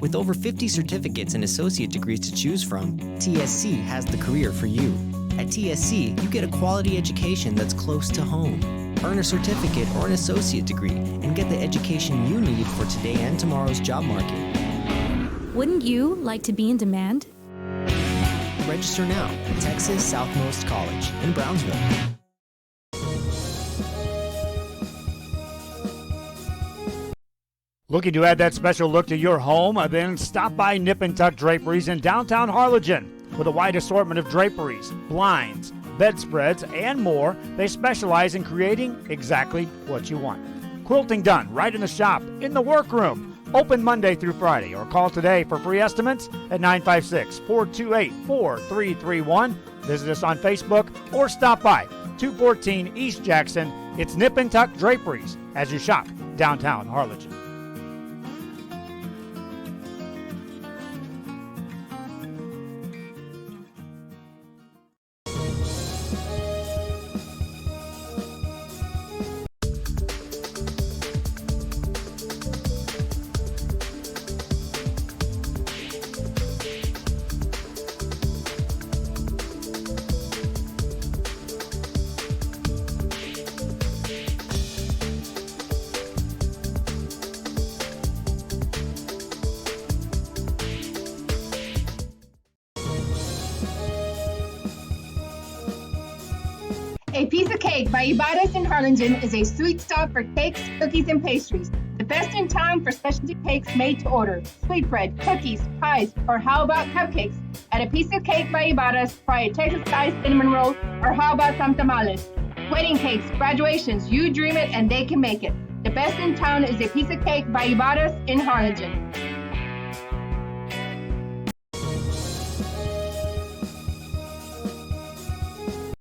With over 50 certificates and associate degrees to choose from, TSC has the career for you. At TSC, you get a quality education that's close to home. Earn a certificate or an associate degree and get the education you need for today and tomorrow's job market. Wouldn't you like to be in demand? Register now at Texas Southmost College in Brownsville. Looking to add that special look to your home? Then stop by Nip and Tuck Draperies in downtown Harlingen. With a wide assortment of draperies, blinds, bedspreads, and more, they specialize in creating exactly what you want. Quilting done right in the shop, in the workroom. Open Monday through Friday, or call today for free estimates at 956-428-4331. Visit us on Facebook or stop by 214 East Jackson. It's Nip and Tuck Draperies as you shop downtown Harlingen. A Piece of Cake by Ibarra's in Harlingen is a sweet stop for cakes, cookies, and pastries. The best in town for specialty cakes made to order. Sweetbread, cookies, pies, or how about cupcakes? At A Piece of Cake by Ibarra's, try a Texas-style cinnamon roll, or how about some tamales? Wedding cakes, graduations, you dream it and they can make it. The best in town is A Piece of Cake by Ibarra's in Harlingen.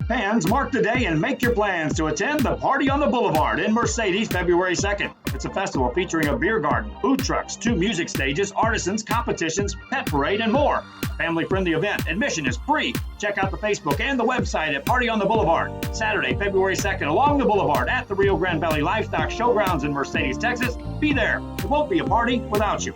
Fans, mark the day and make your plans to attend the Party on the Boulevard in Mercedes February 2nd. It's a festival featuring a beer garden, food trucks, 2 music stages, artisans, competitions, pet parade, and more. Family-friendly event. Admission is free. Check out the Facebook and the website at Party on the Boulevard. Saturday, February 2nd, along the Boulevard at the Rio Grande Valley Livestock Showgrounds in Mercedes, Texas. Be there. It won't be a party without you.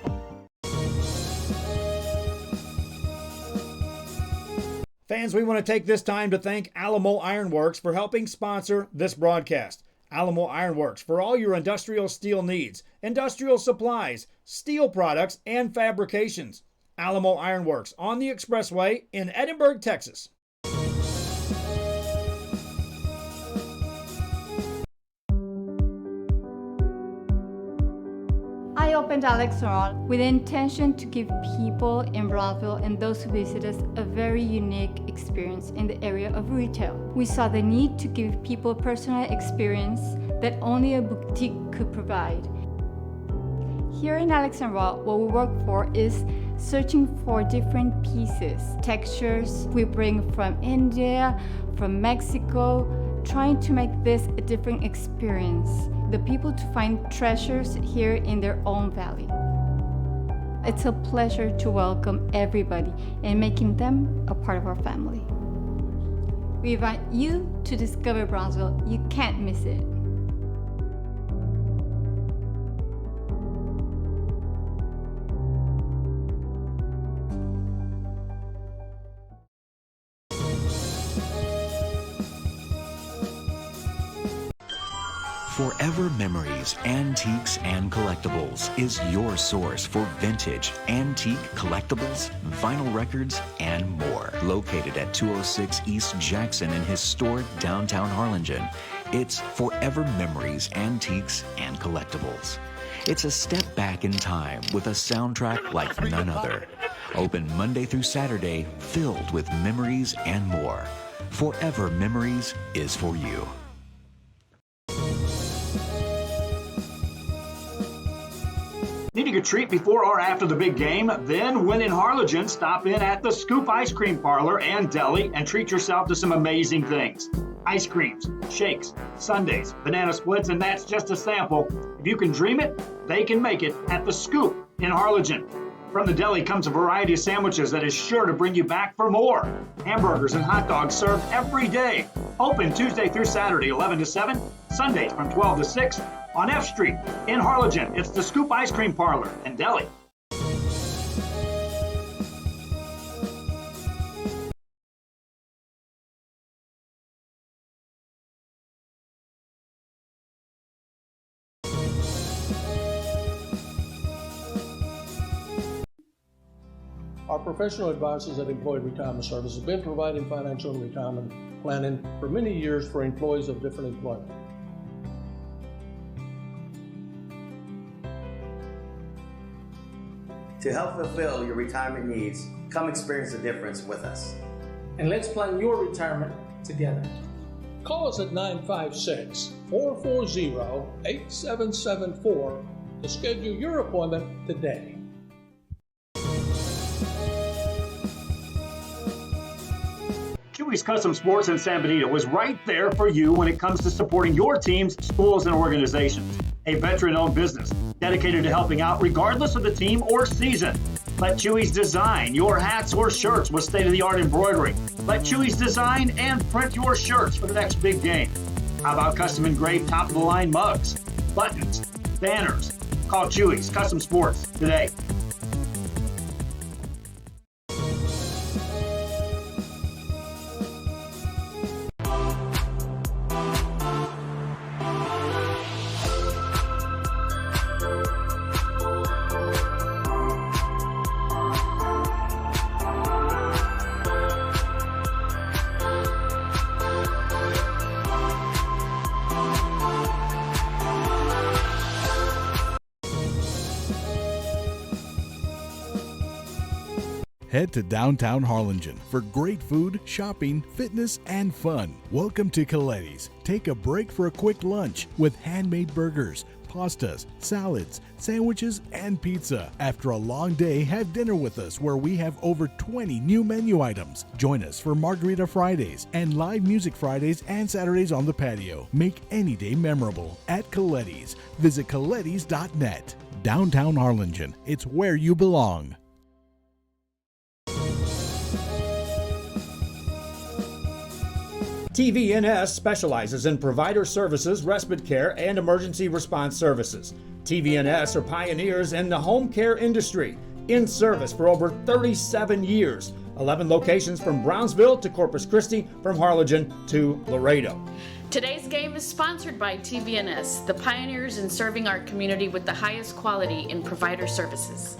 Fans, we want to take this time to thank Alamo Ironworks for helping sponsor this broadcast. Alamo Ironworks for all your industrial steel needs, industrial supplies, steel products, and fabrications. Alamo Ironworks on the Expressway in Edinburgh, Texas. I opened Alex Restaurant with the intention to give people in Brownsville and those who visit us a very unique experience in the area of retail. We saw the need to give people a personal experience that only a boutique could provide. Here in Alexandria, what we work for is searching for different pieces, textures we bring from India, from Mexico, trying to make this a different experience. The people to find treasures here in their own valley. It's a pleasure to welcome everybody and making them a part of our family. We invite you to discover Brownsville. You can't miss it. Forever Memories, Antiques, and Collectibles is your source for vintage, antique, collectibles, vinyl records, and more. Located at 206 East Jackson in historic downtown Harlingen, it's Forever Memories, Antiques, and Collectibles. It's a step back in time with a soundtrack like none other. Open Monday through Saturday, filled with memories and more. Forever Memories is for you. Needing a treat before or after the big game? Then, when in Harlingen, stop in at the Scoop Ice Cream Parlor and Deli and treat yourself to some amazing things. Ice creams, shakes, sundaes, banana splits, and that's just a sample. If you can dream it, they can make it at the Scoop in Harlingen. From the deli comes a variety of sandwiches that is sure to bring you back for more. Hamburgers and hot dogs served every day. Open Tuesday through Saturday, 11 to 7, Sundays from 12 to 6. On F Street in Harlingen, it's the Scoop Ice Cream Parlor and Deli. Our professional advisors at Employee Retirement Services have been providing financial and retirement planning for many years for employees of different employment. To help fulfill your retirement needs, come experience the difference with us. And let's plan your retirement together. Call us at 956-440-8774 to schedule your appointment today. Chewy's Custom Sports in San Benito is right there for you when it comes to supporting your teams, schools, and organizations. A veteran-owned business dedicated to helping out regardless of the team or season. Let Chewy's design your hats or shirts with state-of-the-art embroidery. Let Chewy's design and print your shirts for the next big game. How about custom engraved top-of-the-line mugs, buttons, banners? Call Chewy's Custom Sports today. Head to downtown Harlingen for great food, shopping, fitness, and fun. Welcome to Colletti's. Take a break for a quick lunch with handmade burgers, pastas, salads, sandwiches, and pizza. After a long day, have dinner with us where we have over 20 new menu items. Join us for Margarita Fridays and live music Fridays and Saturdays on the patio. Make any day memorable at Colletti's. Visit collettis.net. Downtown Harlingen. It's where you belong. TVNS specializes in provider services, respite care, and emergency response services. TVNS are pioneers in the home care industry, in service for over 37 years. 11 locations from Brownsville to Corpus Christi, from Harlingen to Laredo. Today's game is sponsored by TVNS, the pioneers in serving our community with the highest quality in provider services.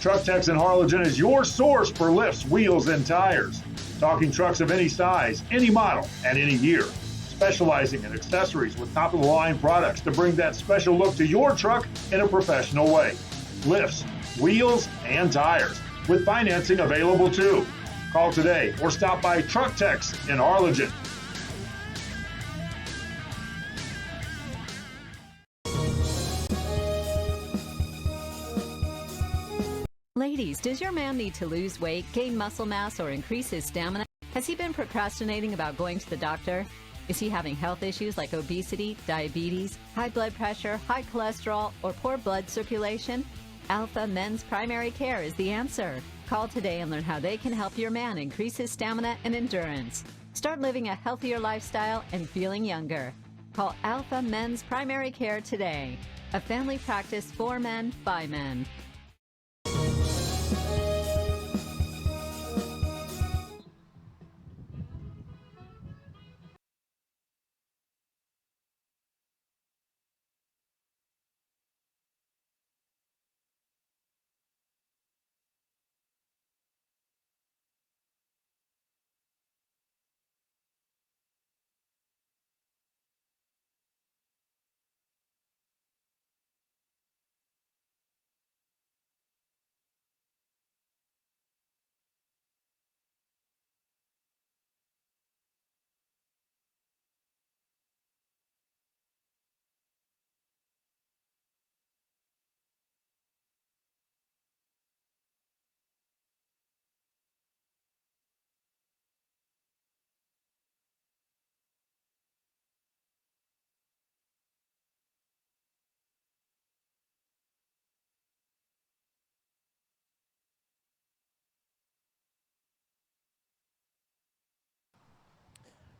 Truck Techs in Harlingen is your source for lifts, wheels, and tires. Talking trucks of any size, any model, and any year. Specializing in accessories with top-of-the-line products to bring that special look to your truck in a professional way. Lifts, wheels, and tires, with financing available too. Call today or stop by Truck Techs in Harlingen. Ladies, does your man need to lose weight, gain muscle mass, or increase his stamina? Has he been procrastinating about going to the doctor? Is he having health issues like obesity, diabetes, high blood pressure, high cholesterol, or poor blood circulation? Alpha Men's Primary Care is the answer. Call today and learn how they can help your man increase his stamina and endurance. Start living a healthier lifestyle and feeling younger. Call Alpha Men's Primary Care today. A family practice for men, by men.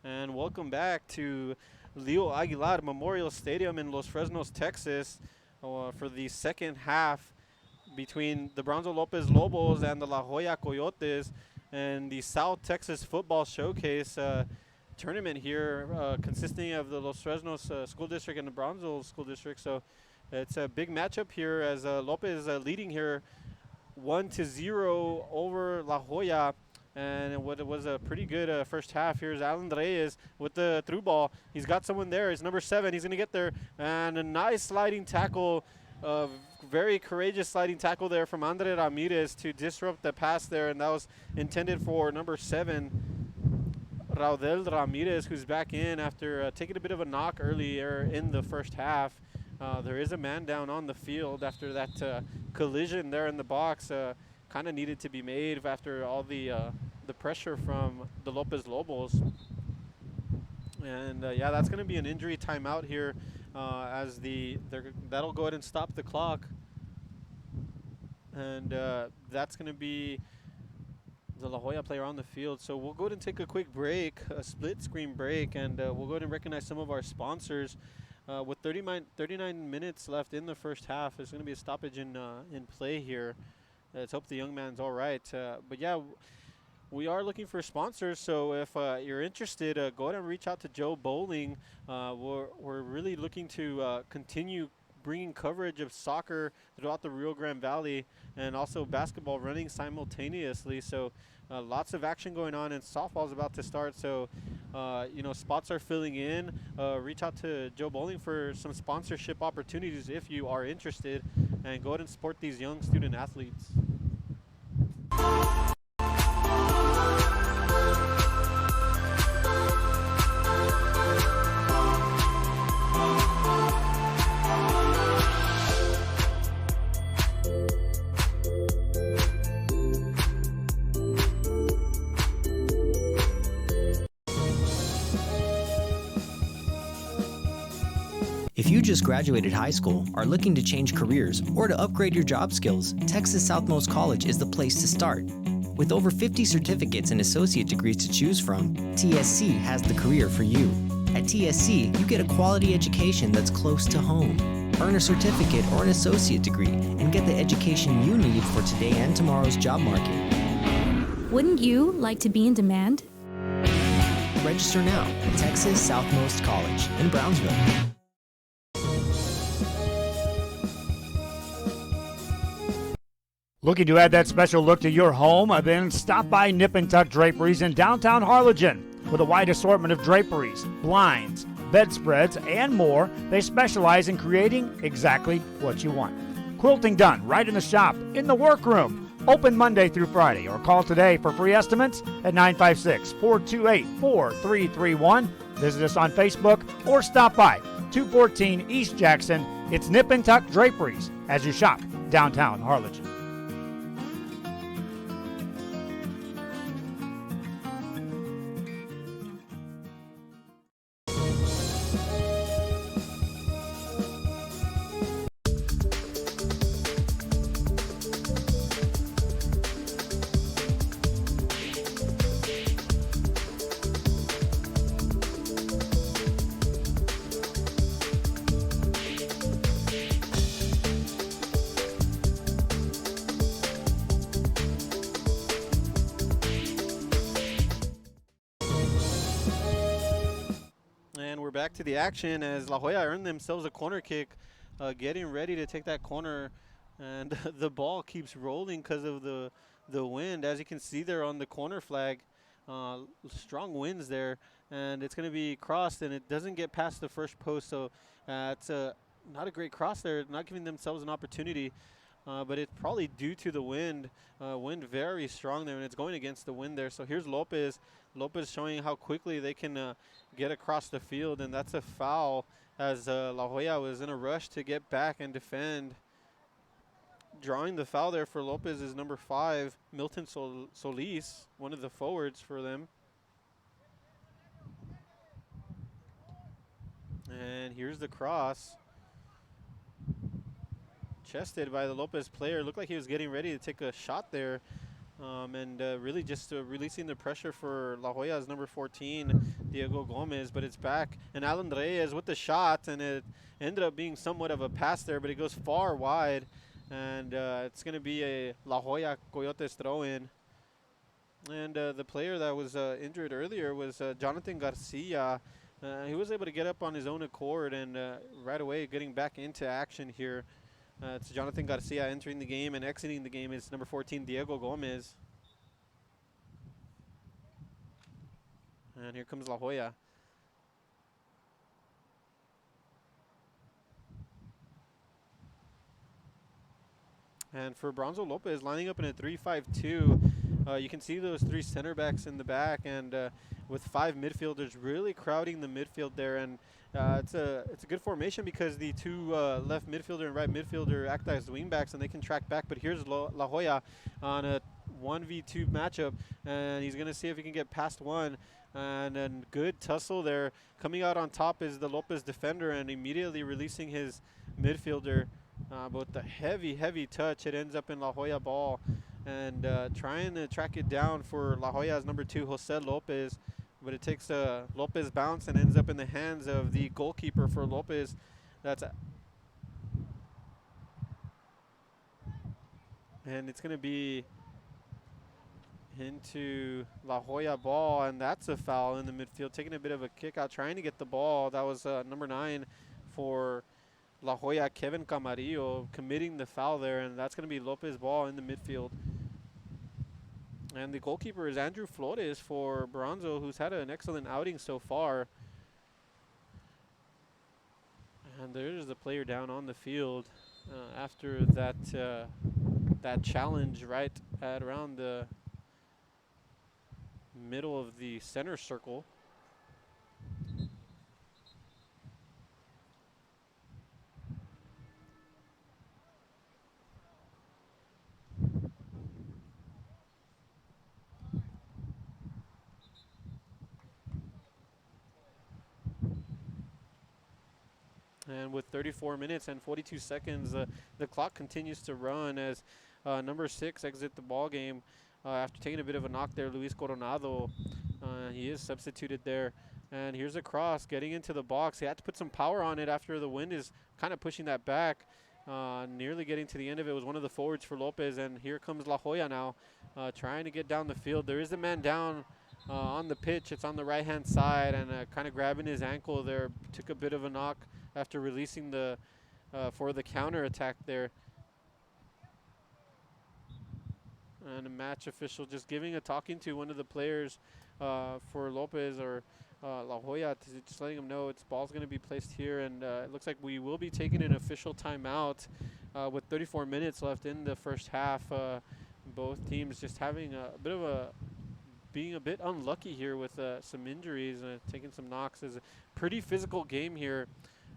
And welcome back to Leo Aguilar Memorial Stadium in Los Fresnos, Texas, for the second half between the Brownsville Lopez Lobos and the La Joya Coyotes, and the South Texas Football Showcase tournament here, consisting of the Los Fresnos School District and the Brownsville School District. So it's a big matchup here as Lopez leading here 1-0 over La Joya. And what was a pretty good first half. Here's Alan Reyes with the through ball. He's got someone there. He's number 7. He's going to get there. And a nice sliding tackle, very courageous sliding tackle there from Andre Ramirez to disrupt the pass there. And that was intended for number 7, Raudel Ramirez, who's back in after taking a bit of a knock earlier in the first half. There is a man down on the field after that collision there in the box. Kind of needed to be made after all the pressure from the Lopez Lobos. And yeah, that's going to be an injury timeout here as that'll go ahead and stop the clock. And that's going to be the La Joya player on the field. So we'll go ahead and take a quick break, a split screen break, and we'll go ahead and recognize some of our sponsors. With 39 minutes left in the first half, there's going to be a stoppage in play here. Let's hope the young man's all right. But yeah, we are looking for sponsors. So if you're interested, go ahead and reach out to Joe Bowling. We're really looking to continue bringing coverage of soccer throughout the Rio Grande Valley and also basketball running simultaneously. So Lots of action going on, and softball's about to start. So, spots are filling in. Reach out to Joe Bowling for some sponsorship opportunities if you are interested, and go ahead and support these young student athletes. If you just graduated high school, are looking to change careers, or to upgrade your job skills, Texas Southmost College is the place to start. With over 50 certificates and associate degrees to choose from, TSC has the career for you. At TSC, you get a quality education that's close to home. Earn a certificate or an associate degree and get the education you need for today and tomorrow's job market. Wouldn't you like to be in demand? Register now at Texas Southmost College in Brownsville. Looking to add that special look to your home? Then stop by Nip and Tuck Draperies in downtown Harlingen. With a wide assortment of draperies, blinds, bedspreads, and more, they specialize in creating exactly what you want. Quilting done right in the shop, in the workroom. Open Monday through Friday, or call today for free estimates at 956-428-4331. Visit us on Facebook or stop by 214 East Jackson. It's Nip and Tuck Draperies as you shop downtown Harlingen. Back to the action as La Joya earned themselves a corner kick, getting ready to take that corner, and the ball keeps rolling because of the wind. As you can see there on the corner flag, strong winds there, and it's going to be crossed, and it doesn't get past the first post, so it's not a great cross there, not giving themselves an opportunity, but it's probably due to the wind. Wind very strong there, and it's going against the wind there. So here's Lopez showing how quickly they can get across the field, and that's a foul as La Joya was in a rush to get back and defend. Drawing the foul there for Lopez is number 5, Milton Solis, one of the forwards for them. And here's the cross. Chested by the Lopez player. Looked like he was getting ready to take a shot there. And really just releasing the pressure for La Joya's number 14, Diego Gomez, but it's back. And Alan Reyes with the shot, and it ended up being somewhat of a pass there, but it goes far wide. And it's going to be a La Joya Coyotes throw-in. And the player that was injured earlier was Jonathan Garcia. He was able to get up on his own accord and right away getting back into action here. It's Jonathan Garcia entering the game, and exiting the game is number 14, Diego Gomez. And here comes La Joya. And for Brownsville Lopez, lining up in a 3-5-2, you can see those 3 center backs in the back, and with 5 midfielders really crowding the midfield there. And it's a good formation because the 2 left midfielder and right midfielder act as wing backs, and they can track back. But here's La Joya on a 1v2 matchup, and he's going to see if he can get past one. And then good tussle there. Coming out on top is the Lopez defender, and immediately releasing his midfielder. But with the heavy touch, it ends up in La Joya ball. And trying to track it down for La Joya's number 2, Jose Lopez. But it takes a Lopez bounce and ends up in the hands of the goalkeeper for Lopez. And it's going to be into La Joya ball, and that's a foul in the midfield. Taking a bit of a kick out, trying to get the ball. That was number 9 for La Joya, Kevin Camarillo, committing the foul there, and that's going to be Lopez ball in the midfield. And the goalkeeper is Andrew Flores for Brownsville, who's had an excellent outing so far. And there's the player down on the field after that that challenge right at around the middle of the center circle. And with 34 minutes and 42 seconds, the clock continues to run as number 6 exit the ball game after taking a bit of a knock there. Luis Coronado, he is substituted there. And here's a cross getting into the box. He had to put some power on it after the wind is kind of pushing that back. Nearly getting to the end of it was one of the forwards for Lopez. And here comes La Joya now trying to get down the field. There is a man down on the pitch. It's on the right-hand side and kind of grabbing his ankle there. Took a bit of a knock after releasing the for the counter attack there. And a match official just giving a talking to one of the players for Lopez or La Joya, just letting him know its ball's going to be placed here. And it looks like we will be taking an official timeout with 34 minutes left in the first half. Both teams just having a bit of being a bit unlucky here with some injuries, taking some knocks. Is a pretty physical game here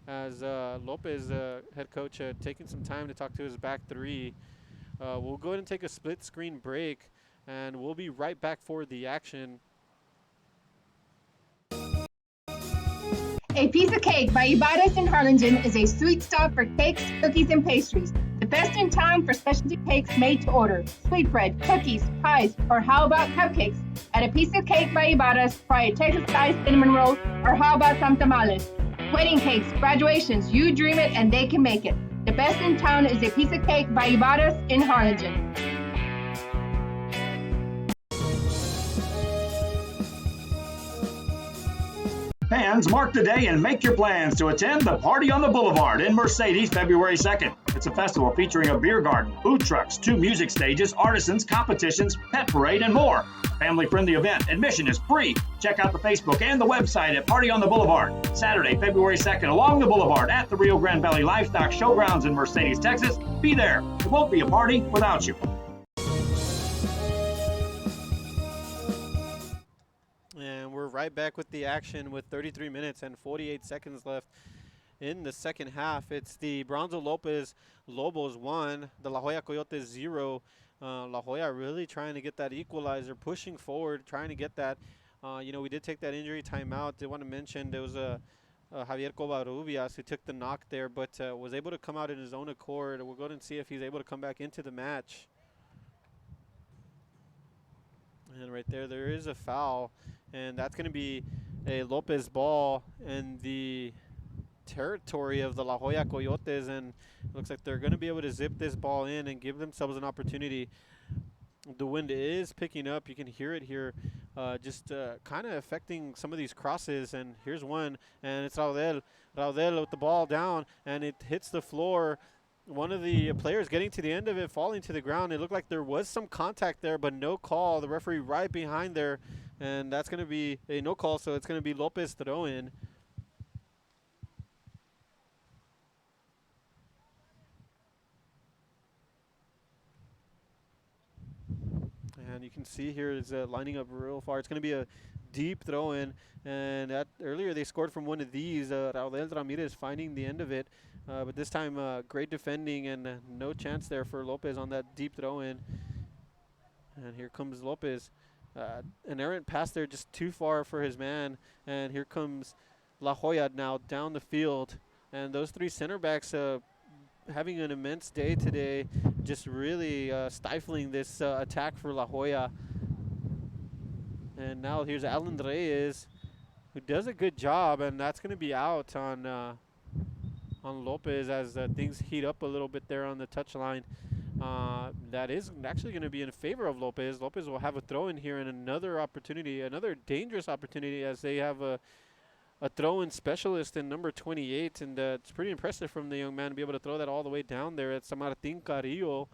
as Lopez, head coach, taking some time to talk to his back three. We'll go ahead and take a split screen break, and we'll be right back for the action. A Piece of Cake by Ibarras in Harlingen is a sweet stop for cakes, cookies, and pastries. The best in town for specialty cakes made to order. Sweetbread, cookies, pies, or how about cupcakes? At A Piece of Cake by Ibarras, try a Texas-style cinnamon roll, or how about some tamales? Wedding cakes, graduations, you dream it and they can make it. The best in town is A Piece of Cake by Ibarras in Harlingen. Fans, mark the day and make your plans to attend the Party on the Boulevard in Mercedes February 2nd. It's a festival featuring a beer garden, food trucks, 2 music stages, artisans, competitions, pet parade, and more. Family-friendly event. Admission is free. Check out the Facebook and the website at Party on the Boulevard. Saturday, February 2nd, along the Boulevard at the Rio Grande Valley Livestock Showgrounds in Mercedes, Texas. Be there. It won't be a party without you. And we're right back with the action with 33 minutes and 48 seconds left in the second half. It's the Brownsville Lopez Lobos 1, the La Joya Coyotes 0. La Joya really trying to get that equalizer, pushing forward, trying to get that. We did take that injury timeout. I want to mention there was a Javier Covarrubias who took the knock there, but was able to come out in his own accord. We'll go ahead and see if he's able to come back into the match. And right there is a foul. And that's going to be a Lopez ball in the territory of the La Joya Coyotes. And it looks like they're going to be able to zip this ball in and give themselves an opportunity. The wind is picking up. You can hear it here, just kind of affecting some of these crosses. And here's one, and it's Raudel. Raudel with the ball down, and it hits the floor. One of the players getting to the end of it, falling to the ground. It looked like there was some contact there, but no call. The referee right behind there, and that's going to be a no call, so it's going to be Lopez throw-in. And you can see here it's lining up real far. It's going to be a deep throw-in, and earlier they scored from one of these. Raudel Ramirez finding the end of it. But this time, great defending and no chance there for Lopez on that deep throw-in. And here comes Lopez. An errant pass there, just too far for his man. And here comes La Joya now down the field. And those 3 center backs having an immense day today, just really stifling this attack for La Joya. And now here's Alan Reyes, who does a good job, and that's going to be out on Lopez as things heat up a little bit there on the touchline. That is actually going to be in favor of Lopez. Lopez will have a throw-in here and another opportunity, another dangerous opportunity, as they have a throw-in specialist in number 28, and it's pretty impressive from the young man to be able to throw that all the way down there. It's Martin Carrillo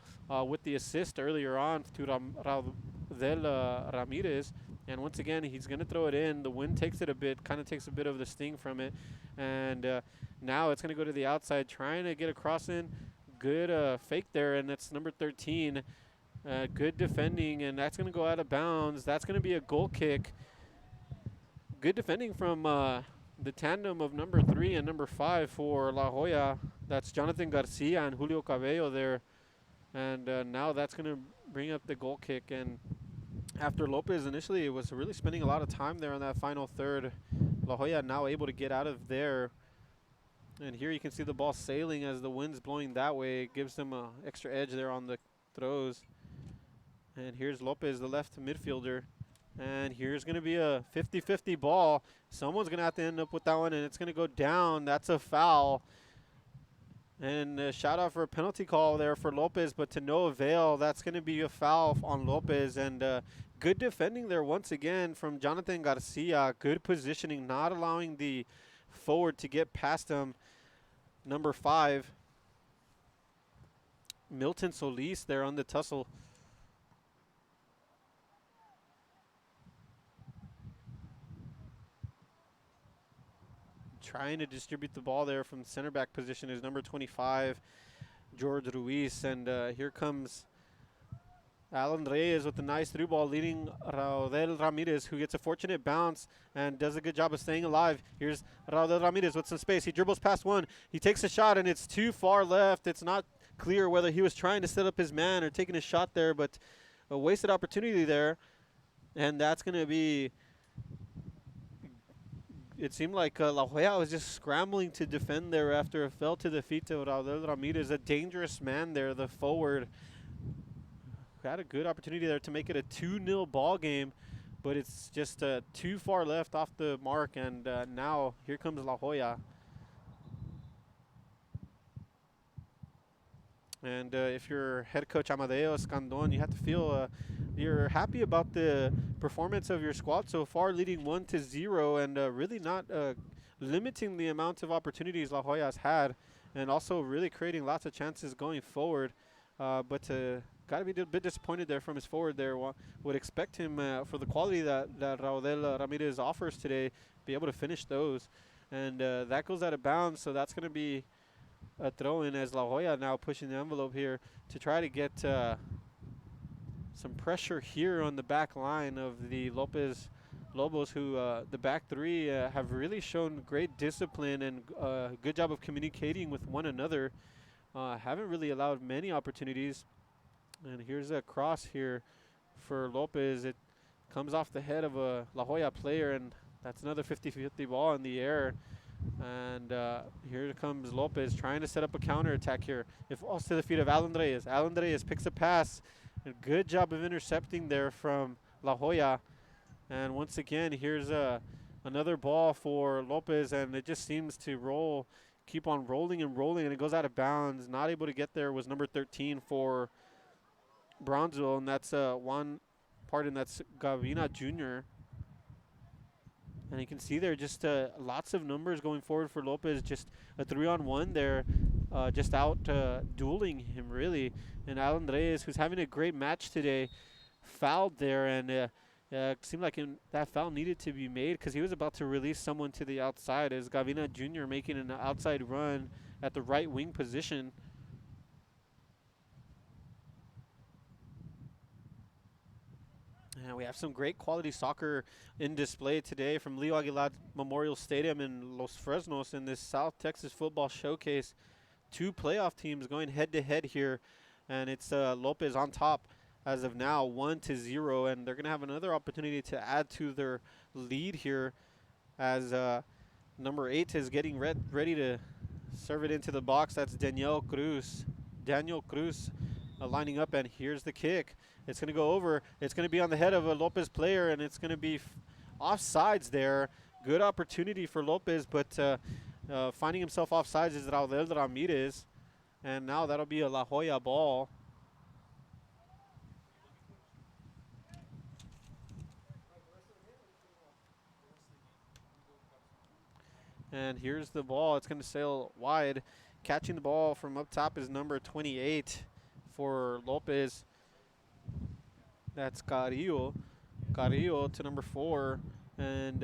with the assist earlier on to Ramirez. And once again, he's going to throw it in. The wind takes it a bit, kind of takes a bit of the sting from it. And now it's going to go to the outside, trying to get a cross in. Good fake there, and that's number 13. Good defending, and that's going to go out of bounds. That's going to be a goal kick. Good defending from the tandem of number 3 and number 5 for La Joya. That's Jonathan Garcia and Julio Caballo there. And now that's going to bring up the goal kick. And after Lopez initially was really spending a lot of time there on that final third, La Joya now able to get out of there. And here you can see the ball sailing as the wind's blowing that way. It gives them an extra edge there on the throws. And here's Lopez, the left midfielder. And here's going to be a 50-50 ball. Someone's going to have to end up with that one, and it's going to go down. That's a foul. And a shout out for a penalty call there for Lopez, but to no avail. That's going to be a foul on Lopez. And good defending there once again from Jonathan Garcia. Good positioning, not allowing the forward to get past him. Number 5, Milton Solis there on the tussle. Trying to distribute the ball there from the center back position is number 25, George Ruiz. And here comes Alan Reyes with a nice through ball, leading Raudel Ramirez, who gets a fortunate bounce and does a good job of staying alive. Here's Raudel Ramirez with some space. He dribbles past one. He takes a shot, and it's too far left. It's not clear whether he was trying to set up his man or taking a shot there, but a wasted opportunity there. And that's going to be... It seemed like La Joya was just scrambling to defend there after it fell to the feet of Raudel Ramirez, a dangerous man there, the forward. Had a good opportunity there to make it a 2-0 ball game, but it's just too far left off the mark, and now here comes La Joya. And if you're head coach Amadeo Escandon, you have to feel you're happy about the performance of your squad so far, leading 1-0, and really not limiting the amount of opportunities La Joya's had, and also really creating lots of chances going forward. But got to be a bit disappointed there from his forward there. Would expect him for the quality that Raudel Ramirez offers today, be able to finish those. And that goes out of bounds, so that's going to be a throw-in as La Joya now pushing the envelope here to try to get some pressure here on the back line of the Lopez Lobos, who the back three have really shown great discipline and a good job of communicating with one another. Haven't really allowed many opportunities. And here's a cross here for Lopez. It comes off the head of a La Joya player, and that's another 50-50 ball in the air. And here comes Lopez trying to set up a counterattack here. It falls to the feet of Alan Reyes. Alan Reyes picks a pass. A good job of intercepting there from La Joya. And once again, here's another ball for Lopez, and it just seems to roll, keep on rolling and rolling, and it goes out of bounds. Not able to get there was number 13 for Brownsville, and that's that's Gavina Jr. And you can see there just lots of numbers going forward for Lopez, just a 3-on-1 there, just out dueling him really. And Alan Reyes, who's having a great match today, fouled there, and it seemed like that foul needed to be made because he was about to release someone to the outside as Gavina Jr. making an outside run at the right wing position. And we have some great quality soccer in display today from Leo Aguilar Memorial Stadium in Los Fresnos in this South Texas Football Showcase. 2 playoff teams going head-to-head here, and it's Lopez on top as of now, 1-0, and they're going to have another opportunity to add to their lead here as number 8 is getting ready to serve it into the box. That's Daniel Cruz. Lining up, and here's the kick. It's going to go over. It's going to be on the head of a Lopez player, and it's going to be offsides there. Good opportunity for Lopez, but finding himself offsides is Raudel Ramirez, and now that'll be a La Joya ball. And here's the ball. It's going to sail wide. Catching the ball from up top is number 28 for Lopez. That's Carrillo. Carrillo to number 4. And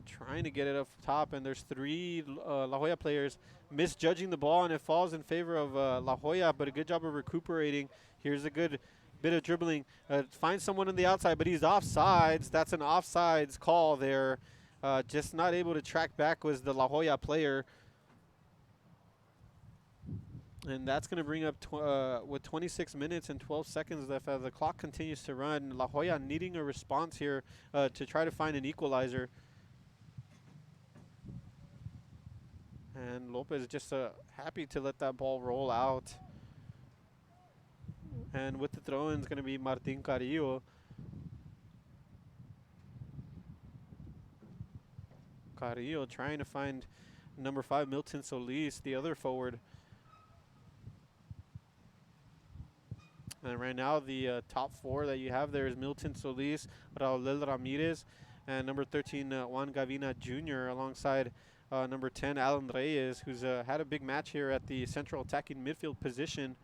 trying to get it up top. And there's 3 La Joya players misjudging the ball. And it falls in favor of La Joya. But a good job of recuperating. Here's a good bit of dribbling. Finds someone on the outside. But he's offsides. That's an offsides call there. Just not able to track back was the La Joya player. And that's going to bring up with 26 minutes and 12 seconds left as the clock continues to run. La Joya needing a response here to try to find an equalizer. And Lopez just happy to let that ball roll out. And with the throw-in is going to be Martin Carrillo. Carrillo trying to find number 5, Milton Solis, the other forward. And right now, the top 4 that you have there is Milton Solis, Raul Ramirez, and number 13, Juan Gavina Jr., alongside number 10, Alan Reyes, who's had a big match here at the central attacking midfield position.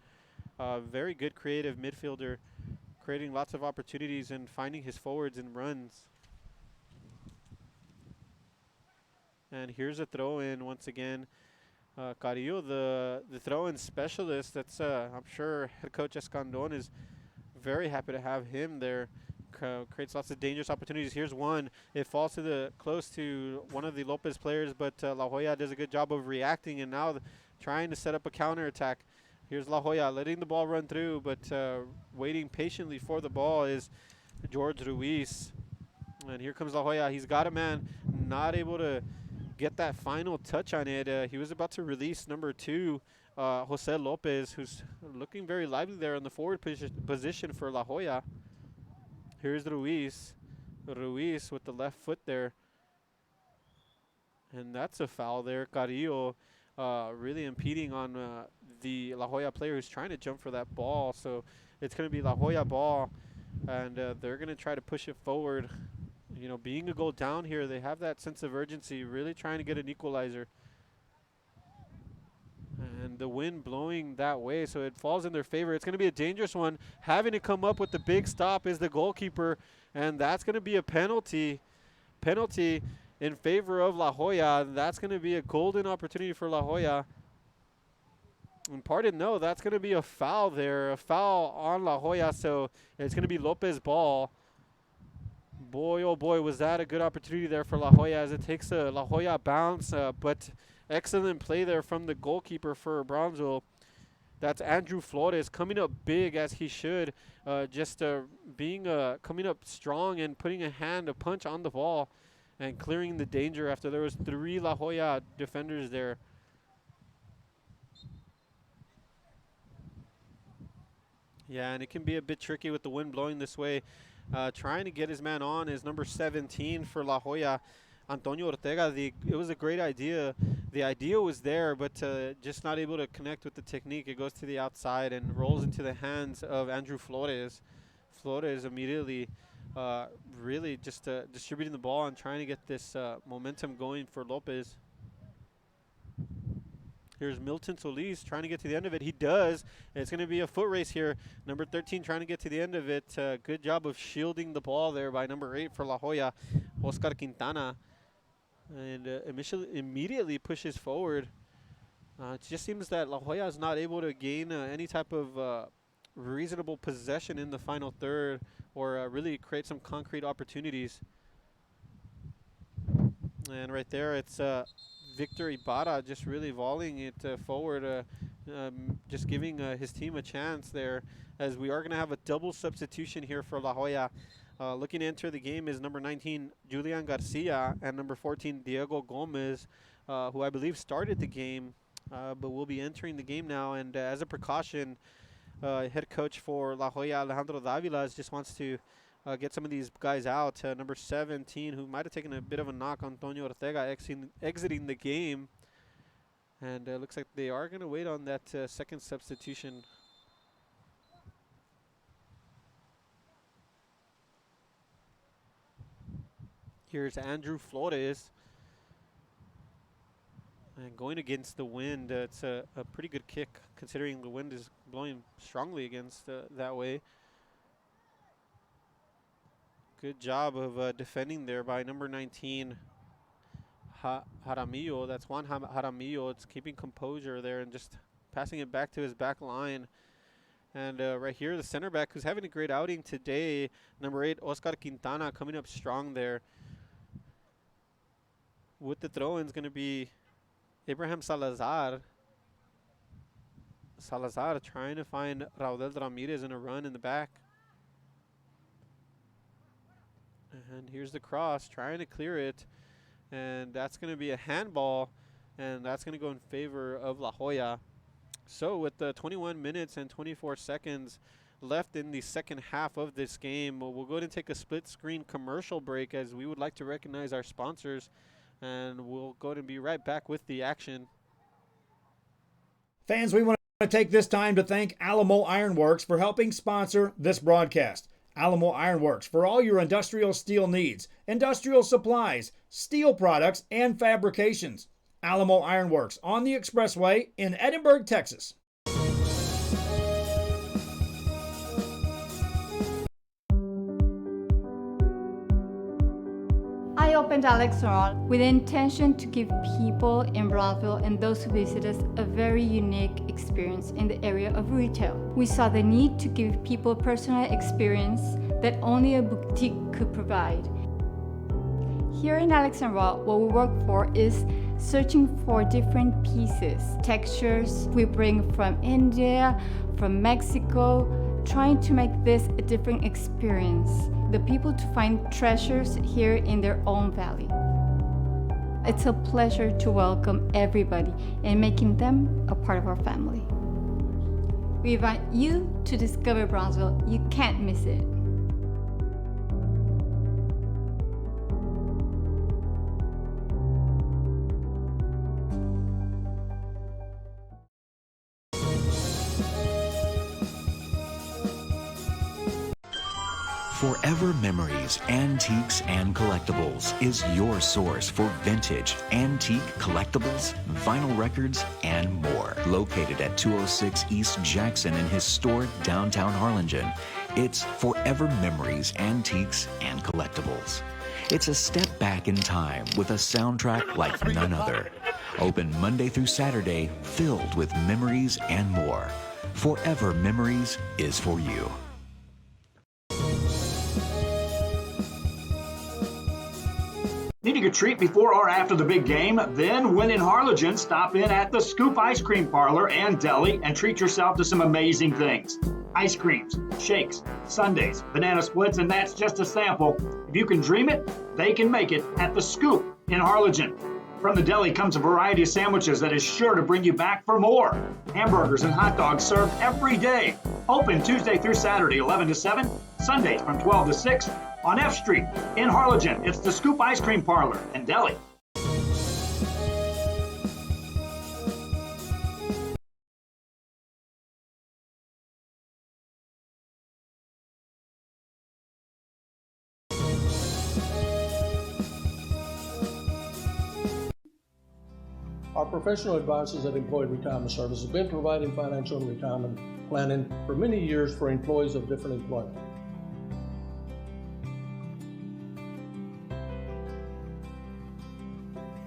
Very good creative midfielder, creating lots of opportunities and finding his forwards and runs. And here's a throw-in once again. Carrillo, the throw-in specialist. That's I'm sure head coach Escandon is very happy to have him there. Creates lots of dangerous opportunities. Here's one. It falls to close to one of the Lopez players, but La Joya does a good job of reacting and now trying to set up a counterattack. Here's La Joya letting the ball run through, but waiting patiently for the ball is George Ruiz. And here comes La Joya. He's got a man, not able to get that final touch on it. He was about to release number 2, Jose Lopez, who's looking very lively there in the forward position for La Joya. Here's Ruiz. Ruiz with the left foot there. And that's a foul there. Carrillo really impeding on the La Joya player who's trying to jump for that ball. So it's going to be La Joya ball, and they're going to try to push it forward. You know, being a goal down here, they have that sense of urgency, really trying to get an equalizer. And the wind blowing that way, so it falls in their favor. It's going to be a dangerous one. Having to come up with the big stop is the goalkeeper, and that's going to be a penalty. Penalty in favor of La Joya. That's going to be a golden opportunity for La Joya. And pardon, no, that's going to be a foul there, a foul on La Joya, so it's going to be Lopez ball. Boy, oh boy, was that a good opportunity there for La Joya as it takes a La Joya bounce, but excellent play there from the goalkeeper for Brownsville. That's Andrew Flores coming up big as he should, coming up strong and putting a punch on the ball and clearing the danger after there was 3 La Joya defenders there. Yeah, and it can be a bit tricky with the wind blowing this way. Trying to get his man on is number 17 for La Joya, Antonio Ortega. It was a great idea. The idea was there, but just not able to connect with the technique. It goes to the outside and rolls into the hands of Andrew Flores. Flores immediately really just distributing the ball and trying to get this momentum going for Lopez. Here's Milton Solis trying to get to the end of it. He does. It's going to be a foot race here. Number 13 trying to get to the end of it. Good job of shielding the ball there by number 8 for La Joya, Oscar Quintana. And immediately pushes forward. It just seems that La Joya is not able to gain any type of reasonable possession in the final third or really create some concrete opportunities. And right there, it's Victor Ibarra just really volleying it forward, just giving his team a chance there, as we are going to have a double substitution here for La Joya. Looking to enter the game is number 19, Julian Garcia, and number 14, Diego Gomez, who I believe started the game, but will be entering the game now. And as a precaution, head coach for La Joya, Alejandro Davila, just wants to get some of these guys out. Number 17, who might have taken a bit of a knock, Antonio Ortega, exiting the game. And looks like they are going to wait on that second substitution. Here's Andrew Flores. And going against the wind, it's a pretty good kick, considering the wind is blowing strongly against that way. Good job of defending there by number 19, Jaramillo. That's Juan Jaramillo. It's keeping composure there and just passing it back to his back line. And right here, the center back who's having a great outing today, number 8, Oscar Quintana, coming up strong there. With the throw-in is going to be Abraham Salazar. Salazar trying to find Raudel Ramirez in a run in the back. And here's the cross, trying to clear it. And that's going to be a handball, and that's going to go in favor of La Joya. So with the 21 minutes and 24 seconds left in the second half of this game, we'll go ahead and take a split screen commercial break as we would like to recognize our sponsors, and we'll go ahead and be right back with the action. Fans, we want to take this time to thank Alamo Ironworks for helping sponsor this broadcast. Alamo Ironworks for all your industrial steel needs, industrial supplies, steel products, and fabrications. Alamo Ironworks on the Expressway in Edinburgh, Texas. I opened Alex Restaurant with the intention to give people in Brownsville and those who visit us a very unique experience in the area of retail. We saw the need to give people a personal experience that only a boutique could provide. Here in Alexandria, what we work for is searching for different pieces, textures we bring from India, from Mexico, trying to make this a different experience. The people to find treasures here in their own valley. It's a pleasure to welcome everybody and making them a part of our family. We invite you to discover Brownsville. You can't miss it. Forever Memories, Antiques, and Collectibles is your source for vintage, antique collectibles, vinyl records, and more. Located at 206 East Jackson in historic downtown Harlingen, it's Forever Memories, Antiques, and Collectibles. It's a step back in time with a soundtrack like none other. Open Monday through Saturday, filled with memories and more. Forever Memories is for you. Needing a treat before or after the big game? Then, when in Harlingen, stop in at the Scoop Ice Cream Parlor and Deli and treat yourself to some amazing things. Ice creams, shakes, sundaes, banana splits, and that's just a sample. If you can dream it, they can make it at the Scoop in Harlingen. From the deli comes a variety of sandwiches that is sure to bring you back for more. Hamburgers and hot dogs served every day. Open Tuesday through Saturday, 11 to 7, Sundays from 12 to 6. On F Street in Harlingen, it's the Scoop Ice Cream Parlor and Deli. Our professional advisors at Employee Retirement Service have been providing financial and retirement planning for many years for employees of different employment.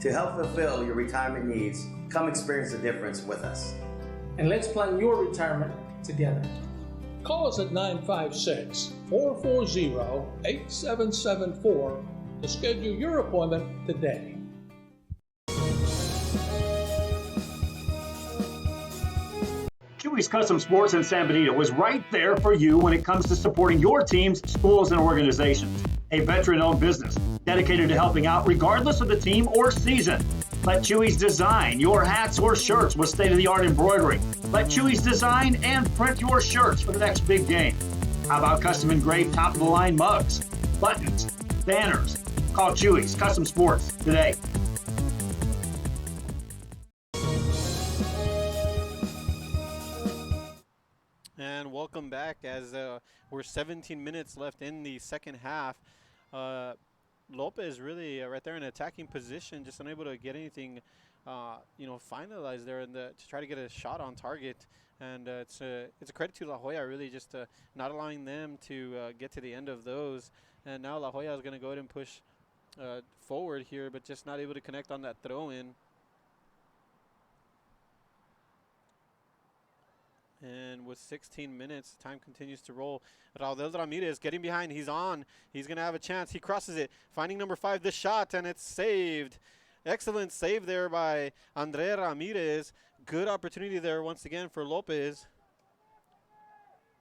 To help fulfill your retirement needs, come experience the difference with us. And let's plan your retirement together. Call us at 956-440-8774 to schedule your appointment today. Chewy's Custom Sports in San Benito is right there for you when it comes to supporting your teams, schools, and organizations. A veteran-owned business dedicated to helping out regardless of the team or season. Let Chewy's design your hats or shirts with state-of-the-art embroidery. Let Chewy's design and print your shirts for the next big game. How about custom engraved top-of-the-line mugs, buttons, banners? Call Chewy's Custom Sports today. And welcome back as we're 17 minutes left in the second half. Lopez really right there in attacking position, just unable to get anything finalize there to try to get a shot on target. And it's a credit to La Joya, really, just not allowing them to get to the end of those. And now La Joya is going to go ahead and push forward here, but just not able to connect on that throw-in. And with 16 minutes, time continues to roll. Raul Ramirez getting behind. He's on. He's going to have a chance. He crosses it, finding number 5, the shot, and it's saved. Excellent save there by Andre Ramirez. Good opportunity there once again for Lopez.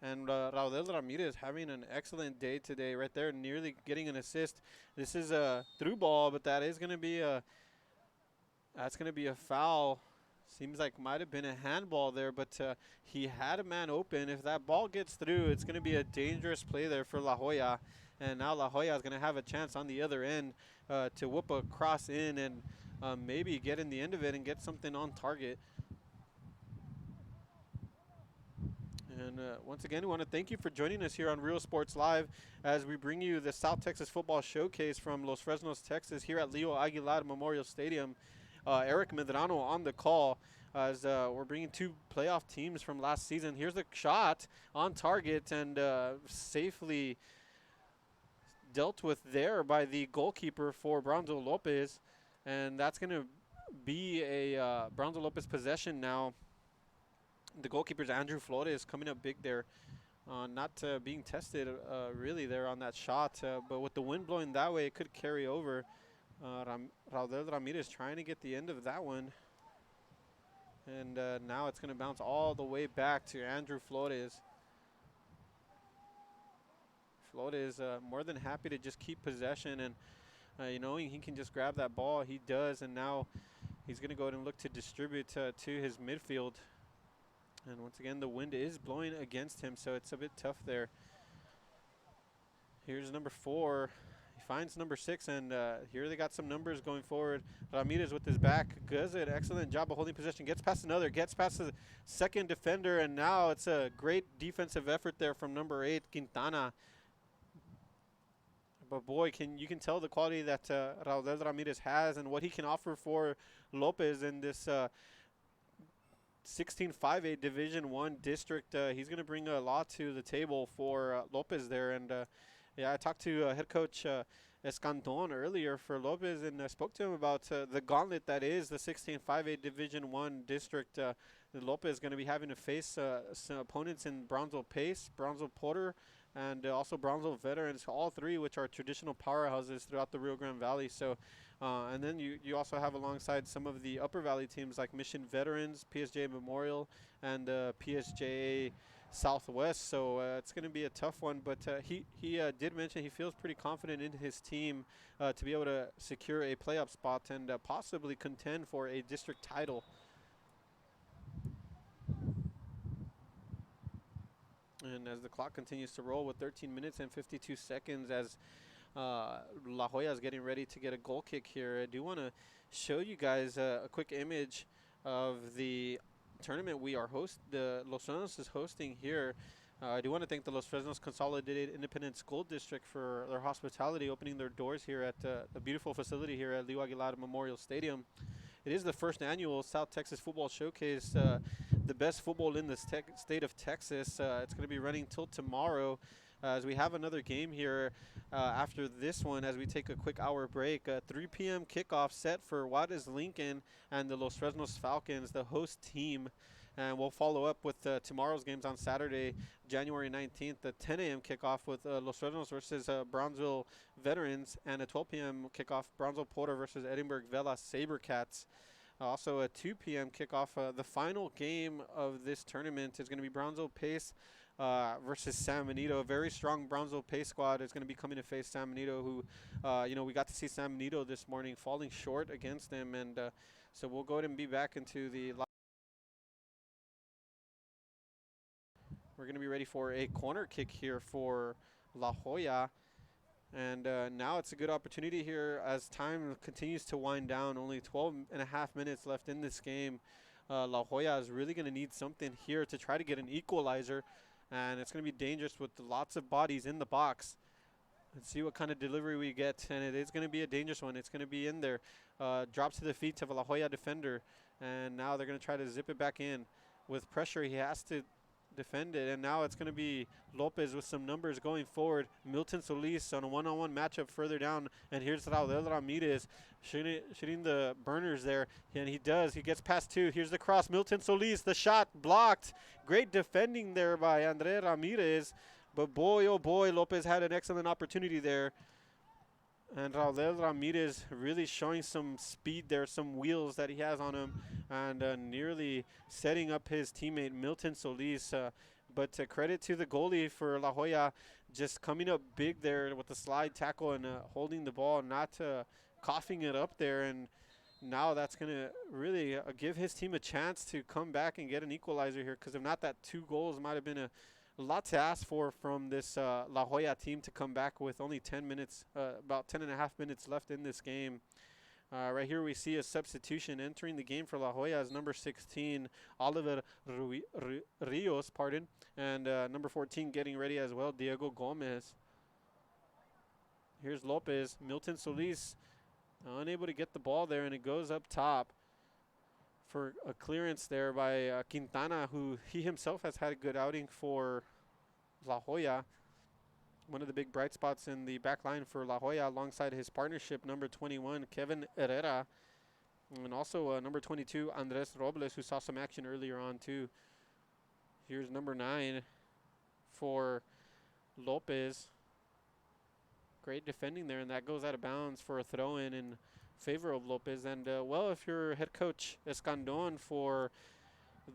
And Raul Ramirez having an excellent day today right there, nearly getting an assist. This is a through ball, but that is going to be a foul. Seems like might have been a handball there, but he had a man open. If that ball gets through, it's going to be a dangerous play there for La Joya. And now La Joya is going to have a chance on the other end to whoop a cross in and maybe get in the end of it and get something on target. And once again, we want to thank you for joining us here on Real Sports Live as we bring you the South Texas Football Showcase from Los Fresnos, Texas, here at Leo Aguilar Memorial Stadium. Eric Medrano on the call as we're bringing 2 playoff teams from last season. Here's the shot on target and safely dealt with there by the goalkeeper for Brownsville Lopez. And that's going to be a Brownsville Lopez possession now. The goalkeeper's Andrew Flores coming up big there. Not being tested really there on that shot. But with the wind blowing that way, it could carry over. Raul Ramirez trying to get the end of that one. And now it's going to bounce all the way back to Andrew Flores. Flores more than happy to just keep possession. And knowing he can just grab that ball, he does. And now he's going to go ahead and look to distribute to his midfield. And once again, the wind is blowing against him, so it's a bit tough there. Here's number 4. He finds number 6, and here they got some numbers going forward. Ramirez with his back does an excellent job of holding possession. Gets past another, gets past the second defender, and now it's a great defensive effort there from number 8, Quintana. But boy, you can tell the quality that Raul Ramirez has and what he can offer for Lopez in this 16-5A Division I district. He's going to bring a lot to the table for Lopez there. And I talked to head coach Escanton earlier for Lopez, and I spoke to him about the gauntlet that is the 16-5A Division I district. Lopez is going to be having to face some opponents in Brownsville Pace, Brownsville Porter, and also Brownsville Veterans, all 3 which are traditional powerhouses throughout the Rio Grande Valley. So, and then you also have alongside some of the Upper Valley teams like Mission Veterans, PSJ Memorial, and PSJ Southwest. So it's going to be a tough one, but he did mention he feels pretty confident in his team to be able to secure a playoff spot and possibly contend for a district title. And as the clock continues to roll with 13 minutes and 52 seconds as La Joya is getting ready to get a goal kick here, I do want to show you guys a quick image of the tournament Los Fresnos is hosting here. I do want to thank the Los Fresnos Consolidated Independent School District for their hospitality, opening their doors here at a beautiful facility here at Leo Aguilar Memorial Stadium. It is the first annual South Texas Football Showcase, the best football in the state of Texas. It's going to be running till tomorrow as we have another game here after this one as we take a quick hour break. 3 p.m. kickoff set for Juarez Lincoln and the Los Fresnos Falcons, the host team. And we'll follow up with tomorrow's games on Saturday, January 19th, the 10 a.m. kickoff with Los Fresnos versus Brownsville Veterans, and a 12 p.m. kickoff, Brownsville Porter versus Edinburgh Vela Sabercats. Also a 2 p.m. kickoff. The final game of this tournament is going to be Brownsville Pace versus San Benito. A very strong Brownsville Pace squad is going to be coming to face San Benito, who, we got to see San Benito this morning falling short against them. And so we'll go ahead and be back into the live. We're going to be ready for a corner kick here for La Joya. And now it's a good opportunity here as time continues to wind down. Only 12 and a half minutes left in this game. La Joya is really going to need something here to try to get an equalizer. And it's going to be dangerous with lots of bodies in the box. Let's see what kind of delivery we get. And it is going to be a dangerous one. It's going to be in there. drops to the feet of a La Joya defender. And now they're going to try to zip it back in. With pressure, he has to defend it. And now it's going to be Lopez with some numbers going forward. Milton Solis on a one-on-one matchup further down. And here's Raul Ramirez shooting the burners there. And he does. He gets past two. Here's the cross. Milton Solis, the shot blocked. Great defending there by Andre Ramirez. But boy, oh boy, Lopez had an excellent opportunity there. And Raul Ramirez really showing some speed there, some wheels that he has on him, and nearly setting up his teammate Milton Solis. But credit to the goalie for La Joya, just coming up big there with the slide tackle and holding the ball, not coughing it up there. And now that's going to really give his team a chance to come back and get an equalizer here, because if not, that 2 goals might have been a lot to ask for from this La Joya team to come back with only 10 minutes, about 10 and a half minutes left in this game. Right here we see a substitution entering the game for La Joya as number 16, Oliver Rios, and number 14 getting ready as well, Diego Gomez. Here's Lopez. Milton Solis unable to get the ball there, and it goes up top for a clearance there by Quintana, who he himself has had a good outing for La Joya. One of the big bright spots in the back line for La Joya, alongside his partnership, number 21, Kevin Herrera, and also number 22, Andres Robles, who saw some action earlier on too. Here's number 9 for Lopez. Great defending there, and that goes out of bounds for a throw-in in favor of Lopez. And well, if you're head coach Escandon for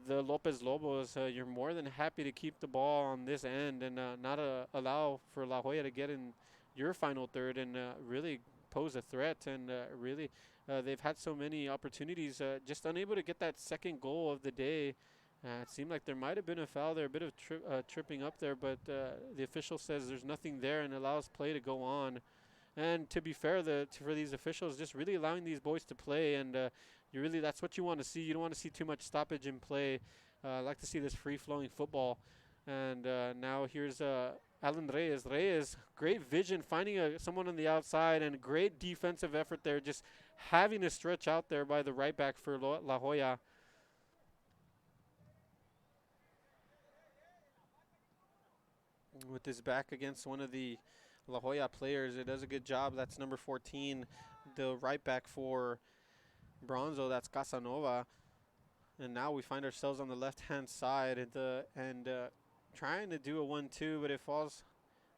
the Lopez Lobos, you're more than happy to keep the ball on this end and not allow for La Joya to get in your final third and really pose a threat. And really, they've had so many opportunities, just unable to get that second goal of the day. It seemed like there might have been a foul there, a bit of tripping up there, but the official says there's nothing there and allows play to go on. And to be fair, for these officials, just really allowing these boys to play, and that's what you want to see. You don't want to see too much stoppage in play. I like to see this free-flowing football. And now here's Alan Reyes. Reyes, great vision, finding someone on the outside, and great defensive effort there, just having a stretch out there by the right back for La Joya. With his back against one of the La Joya players, it does a good job. That's number 14, the right back for Bronzo. That's Casanova. And now we find ourselves on the left-hand side and trying to do a 1-2, but it falls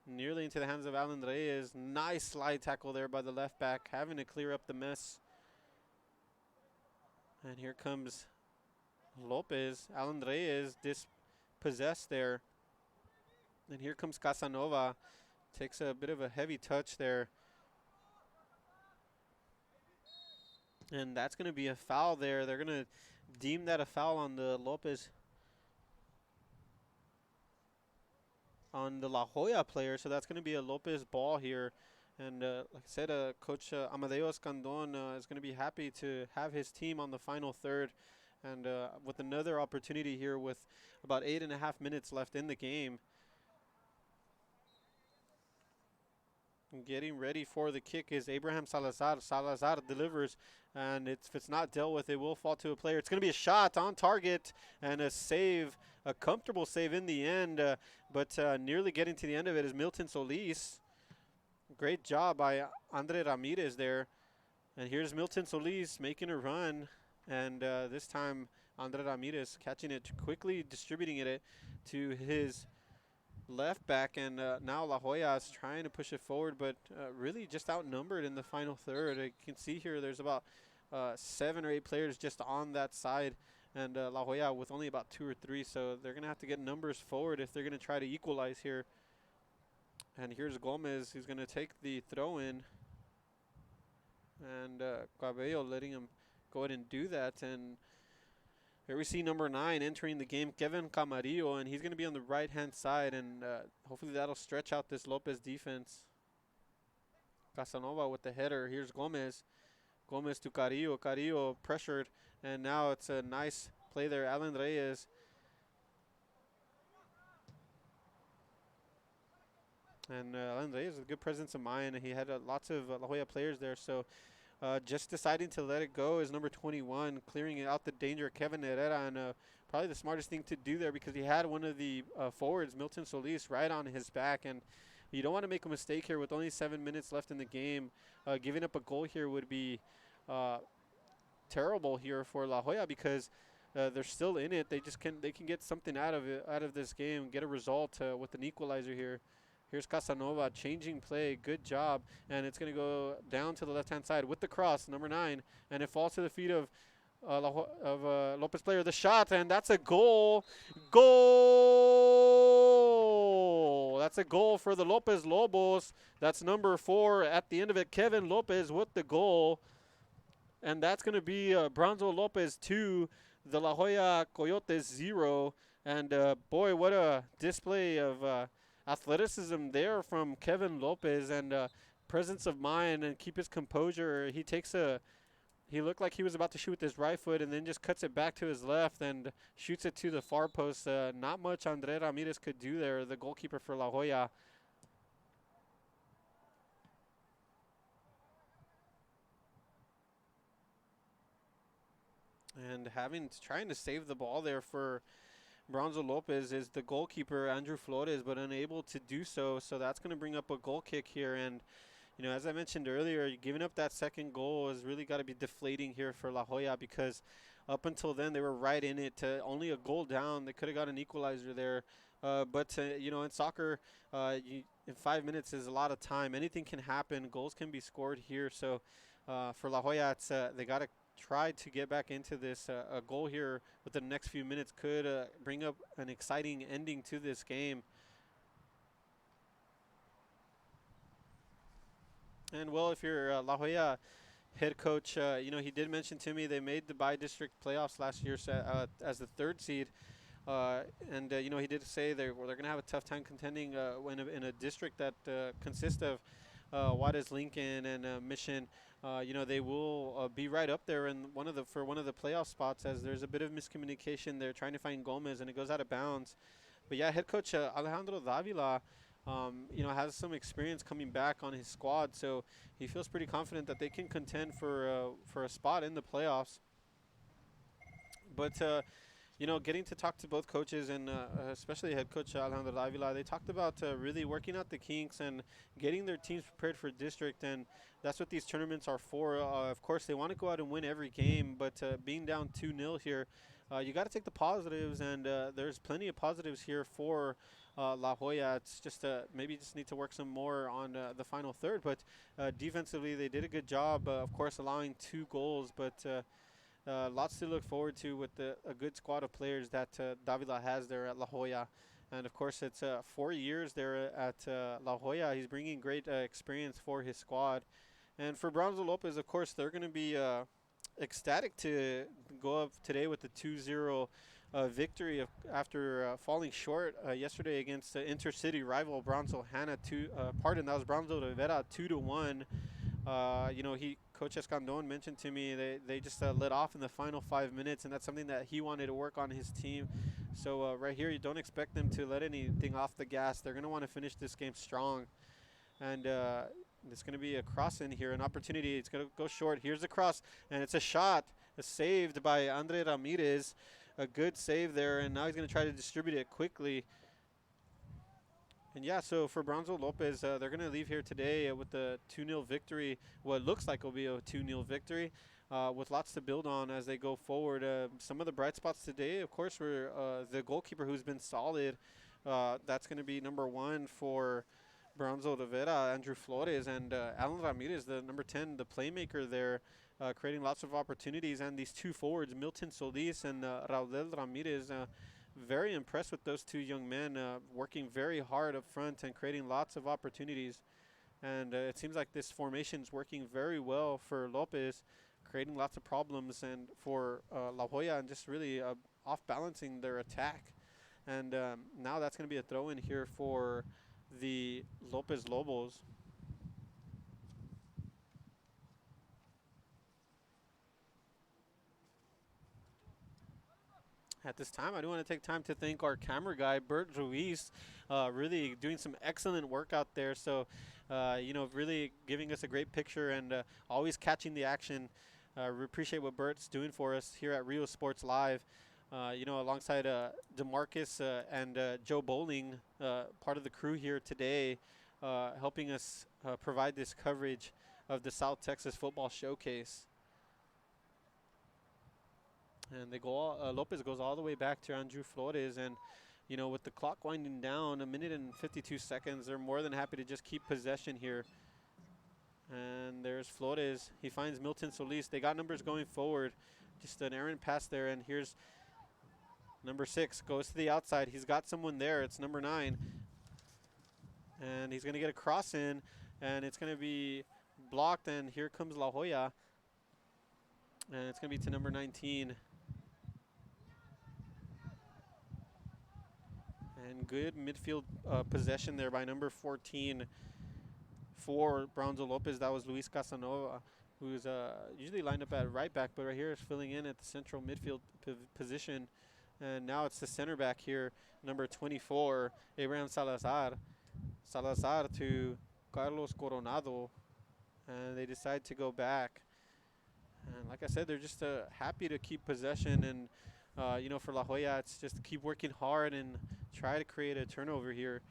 nearly into the hands of Alan Reyes. Nice slide tackle there by the left back, having to clear up the mess. And here comes Lopez. Alan Reyes dispossessed there. And here comes Casanova. Takes a bit of a heavy touch there. And that's going to be a foul there. They're going to deem that a foul on the Lopez, on the La Joya player. So that's going to be a Lopez ball here. And like I said, Coach Amadeo Escandon is going to be happy to have his team on the final third. And with another opportunity here with about 8.5 minutes left in the game. Getting ready for the kick is Abraham Salazar. Salazar delivers, and if it's not dealt with, it will fall to a player. It's going to be a shot on target and a save, a comfortable save in the end, but nearly getting to the end of it is Milton Solis. Great job by Andre Ramirez there. And here's Milton Solis making a run, and this time Andre Ramirez catching it quickly, distributing it to his left back, and now La Joya is trying to push it forward, but really just outnumbered in the final third. You can see here there's about 7 or 8 players just on that side, and La Joya with only about 2 or 3, so they're going to have to get numbers forward if they're going to try to equalize here. And here's Gomez, who's going to take the throw in, and Caballo letting him go ahead and do that. And here we see number 9 entering the game, Kevin Camarillo, and he's going to be on the right-hand side, and hopefully that'll stretch out this Lopez defense. Casanova with the header. Here's Gomez. Gomez to Carrillo. Carrillo pressured, and now it's a nice play there. Alan Reyes. And Alan Reyes with a good presence of mind. He had lots of La Joya players there, so Just deciding to let it go is number 21, clearing out the danger, Kevin Herrera, and probably the smartest thing to do there because he had one of the forwards, Milton Solis, right on his back, and you don't want to make a mistake here with only 7 minutes left in the game. Giving up a goal here would be terrible here for La Joya because they're still in it. They can get something out of this game, get a result with an equalizer here. Here's Casanova changing play. Good job. And it's going to go down to the left-hand side with the cross, number 9. And it falls to the feet of Lopez player. The shot, and that's a goal. Goal! That's a goal for the Lopez Lobos. That's number 4 at the end of it. Kevin Lopez with the goal. And that's going to be Brownsville Lopez 2, the La Joya Coyotes 0. And boy, what a display of athleticism there from Kevin Lopez and presence of mind and keep his composure. He looked like he was about to shoot with his right foot and then just cuts it back to his left and shoots it to the far post. Not much Andre Ramirez could do there, the goalkeeper for La Joya. And trying to save the ball there for Brownsville Lopez is the goalkeeper, Andrew Flores, but unable to do so. So that's going to bring up a goal kick here. And, as I mentioned earlier, giving up that second goal has really got to be deflating here for La Joya because up until then they were right in it. Only a goal down. They could have got an equalizer there. But in soccer, in 5 minutes is a lot of time. Anything can happen. Goals can be scored here. So for La Joya, they got to try to get back into this. A goal here within the next few minutes could bring up an exciting ending to this game. And well, if you're La Joya head coach, he did mention to me they made the bi-district playoffs last year as the 3rd seed. He did say they're going to have a tough time contending in a district that consists of Juarez, Lincoln, and Mission. They will be right up there in one of the playoff spots as there's a bit of miscommunication. They're trying to find Gomez and it goes out of bounds. But yeah, head coach Alejandro Davila, has some experience coming back on his squad, so he feels pretty confident that they can contend for a spot in the playoffs. But getting to talk to both coaches and especially head coach Alejandro Davila, they talked about really working out the kinks and getting their teams prepared for district, and that's what these tournaments are for. Of course, they want to go out and win every game, but being down 2-0 here, you got to take the positives, and there's plenty of positives here for La Joya. It's just maybe just need to work some more on the final third, but defensively they did a good job, of course, allowing 2 goals, but lots to look forward to with a good squad of players that Davila has there at La Joya. And, of course, it's 4 years there at La Joya. He's bringing great experience for his squad. And for Brownsville Lopez, of course, they're going to be ecstatic to go up today with the 2-0 victory after falling short yesterday against the intercity rival Brownsville Hanna. That was Brownsville Rivera 2-1. Coach Escandon mentioned to me they just let off in the final 5 minutes, and that's something that he wanted to work on his team. So right here, you don't expect them to let anything off the gas. They're going to want to finish this game strong. And it's going to be a cross in here, an opportunity. It's going to go short. Here's the cross, and it's a shot saved by Andre Ramirez. A good save there, and now he's going to try to distribute it quickly. And yeah, so for Brownsville Lopez, they're going to leave here today with a 2-0 victory. What looks like will be a 2-0 victory with lots to build on as they go forward. Some of the bright spots today, of course, were the goalkeeper who's been solid. That's going to be number 1 for Brownsville Rivera, Andrew Flores, and Alan Ramirez, the number 10, the playmaker there, creating lots of opportunities. And these 2 forwards, Milton Solis and Raudel Ramirez, very impressed with those 2 young men, working very hard up front and creating lots of opportunities. And it seems like this formation is working very well for Lopez, creating lots of problems, and for La Joya, and just really off-balancing their attack. And now that's going to be a throw-in here for the Lopez Lobos. At this time, I do want to take time to thank our camera guy, Bert Ruiz, really doing some excellent work out there. So, really giving us a great picture and always catching the action. We appreciate what Bert's doing for us here at Rio Sports Live. Alongside DeMarcus and Joe Bowling, part of the crew here today, helping us provide this coverage of the South Texas Football Showcase. And Lopez goes all the way back to Andrew Flores, and with the clock winding down, 1 minute and 52 seconds, they're more than happy to just keep possession here. And there's Flores. He finds Milton Solis. They got numbers going forward. Just an errant pass there, and here's number 6. Goes to the outside. He's got someone there. It's number 9. And he's going to get a cross in, and it's going to be blocked, and here comes La Joya. And it's going to be to number 19. And good midfield possession there by number 14 for Brownsville Lopez. That was Luis Casanova, who's usually lined up at right back, but right here is filling in at the central midfield position. And now it's the center back here, number 24, Abraham Salazar. Salazar to Carlos Coronado. And they decide to go back. And like I said, they're just happy to keep possession. And, for La Joya, it's just to keep working hard and try to create a turnover here.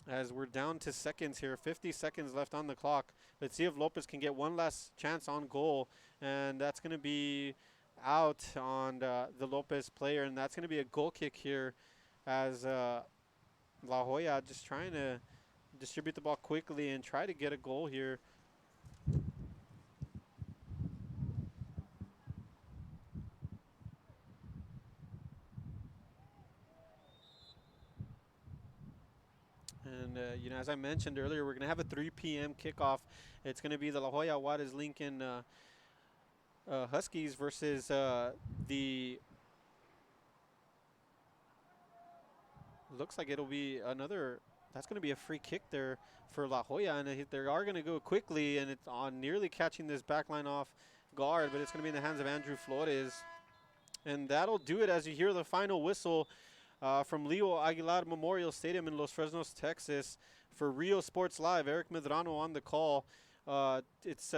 As we're down to seconds here, 50 seconds left on the clock. Let's see if Lopez can get one last chance on goal. And that's going to be out on the Lopez player. And that's going to be a goal kick here as La Joya just trying to distribute the ball quickly and try to get a goal here. And, as I mentioned earlier, we're going to have a 3 p.m. kickoff. It's going to be the La Joya Juarez Lincoln Huskies versus the... Looks like it'll be another... That's going to be a free kick there for La Joya. And they are going to go quickly, and it's on nearly catching this back line off guard, but it's going to be in the hands of Andrew Flores. And that'll do it as you hear the final whistle from Leo Aguilar Memorial Stadium in Los Fresnos, Texas. For Rio Sports Live, Eric Medrano on the call. It's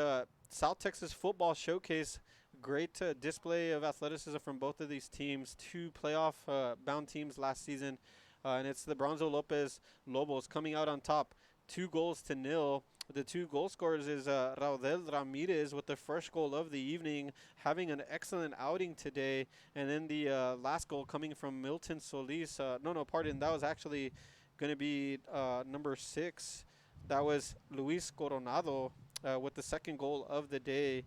South Texas Football Showcase. Great display of athleticism from both of these teams. 2 playoff-bound teams last season. And it's the Brownsville Lopez Lobos coming out on top. 2-0. The 2 goal scorers is Raudel Ramirez with the first goal of the evening, having an excellent outing today. And then the last goal coming from Milton Solis. That was actually going to be number 6. That was Luis Coronado with the second goal of the day.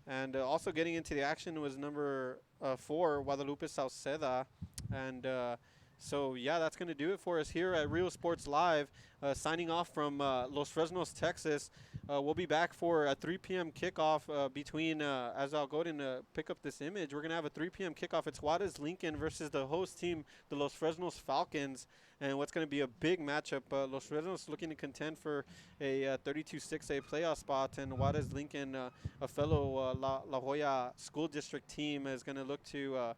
And also getting into the action was number 4, Guadalupe Sauceda. And that's going to do it for us here at Rio Sports Live. Signing off from Los Fresnos, Texas. We'll be back for a 3 p.m. kickoff between, as I'll go ahead and pick up this image, we're going to have a 3 p.m. kickoff. It's Juarez Lincoln versus the host team, the Los Fresnos Falcons. And what's going to be a big matchup. Los Fresnos looking to contend for a 32-6A playoff spot. And Juarez Lincoln, a fellow La Joya school district team, is going to look to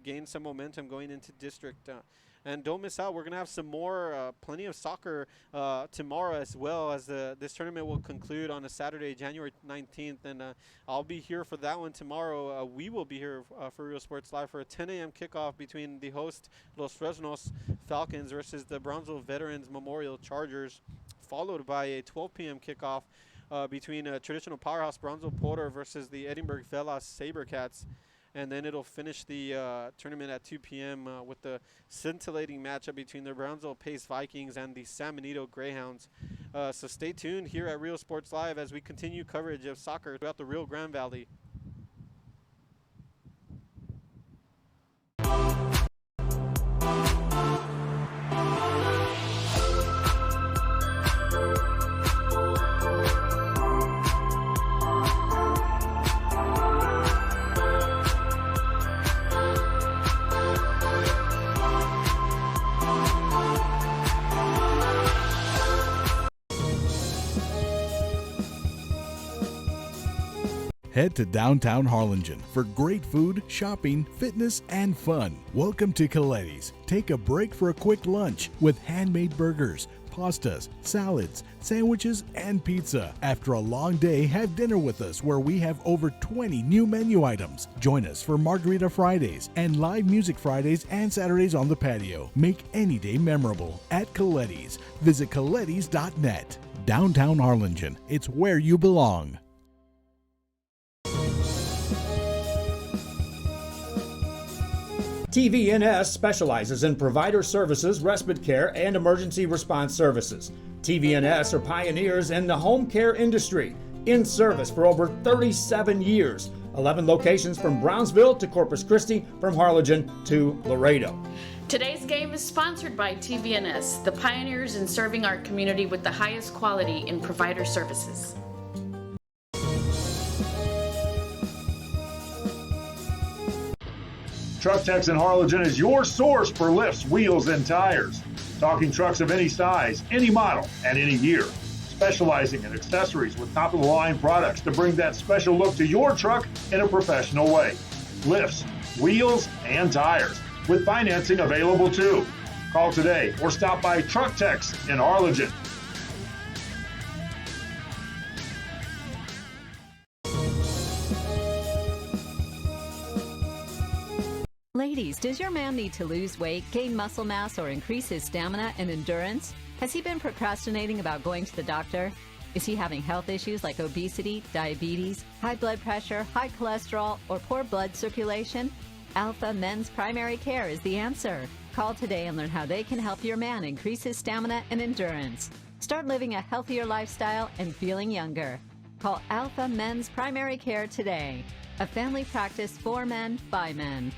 gain some momentum going into district. And don't miss out, we're going to have some more, plenty of soccer tomorrow as well, as this tournament will conclude on a Saturday, January 19th. And I'll be here for that one tomorrow. We will be here for Real Sports Live for a 10 a.m. kickoff between the host Los Fresnos Falcons versus the Brownsville Veterans Memorial Chargers, followed by a 12 p.m. kickoff between traditional powerhouse Brownsville Porter versus the Edinburgh Velas Sabercats. And then it'll finish the tournament at 2 p.m. With the scintillating matchup between the Brownsville Pace Vikings and the San Benito Greyhounds. So stay tuned here at Rio Sports Live as we continue coverage of soccer throughout the Rio Grande Valley. Head to downtown Harlingen for great food, shopping, fitness, and fun. Welcome to Colletti's. Take a break for a quick lunch with handmade burgers, pastas, salads, sandwiches, and pizza. After a long day, have dinner with us where we have over 20 new menu items. Join us for Margarita Fridays and live music Fridays and Saturdays on the patio. Make any day memorable at Colletti's. Visit collettis.net. Downtown Harlingen. It's where you belong. TVNS specializes in provider services, respite care, and emergency response services. TVNS are pioneers in the home care industry, in service for over 37 years. 11 locations from Brownsville to Corpus Christi, from Harlingen to Laredo. Today's game is sponsored by TVNS, the pioneers in serving our community with the highest quality in provider services. Truck Techs in Harlingen is your source for lifts, wheels, and tires. Talking trucks of any size, any model, and any year. Specializing in accessories with top-of-the-line products to bring that special look to your truck in a professional way. Lifts, wheels, and tires, with financing available too. Call today or stop by Truck Techs in Harlingen. Ladies, does your man need to lose weight, gain muscle mass, or increase his stamina and endurance? Has he been procrastinating about going to the doctor? Is he having health issues like obesity, diabetes, high blood pressure, high cholesterol, or poor blood circulation? Alpha Men's Primary Care is the answer. Call today and learn how they can help your man increase his stamina and endurance. Start living a healthier lifestyle and feeling younger. Call Alpha Men's Primary Care today. A family practice for men, by men.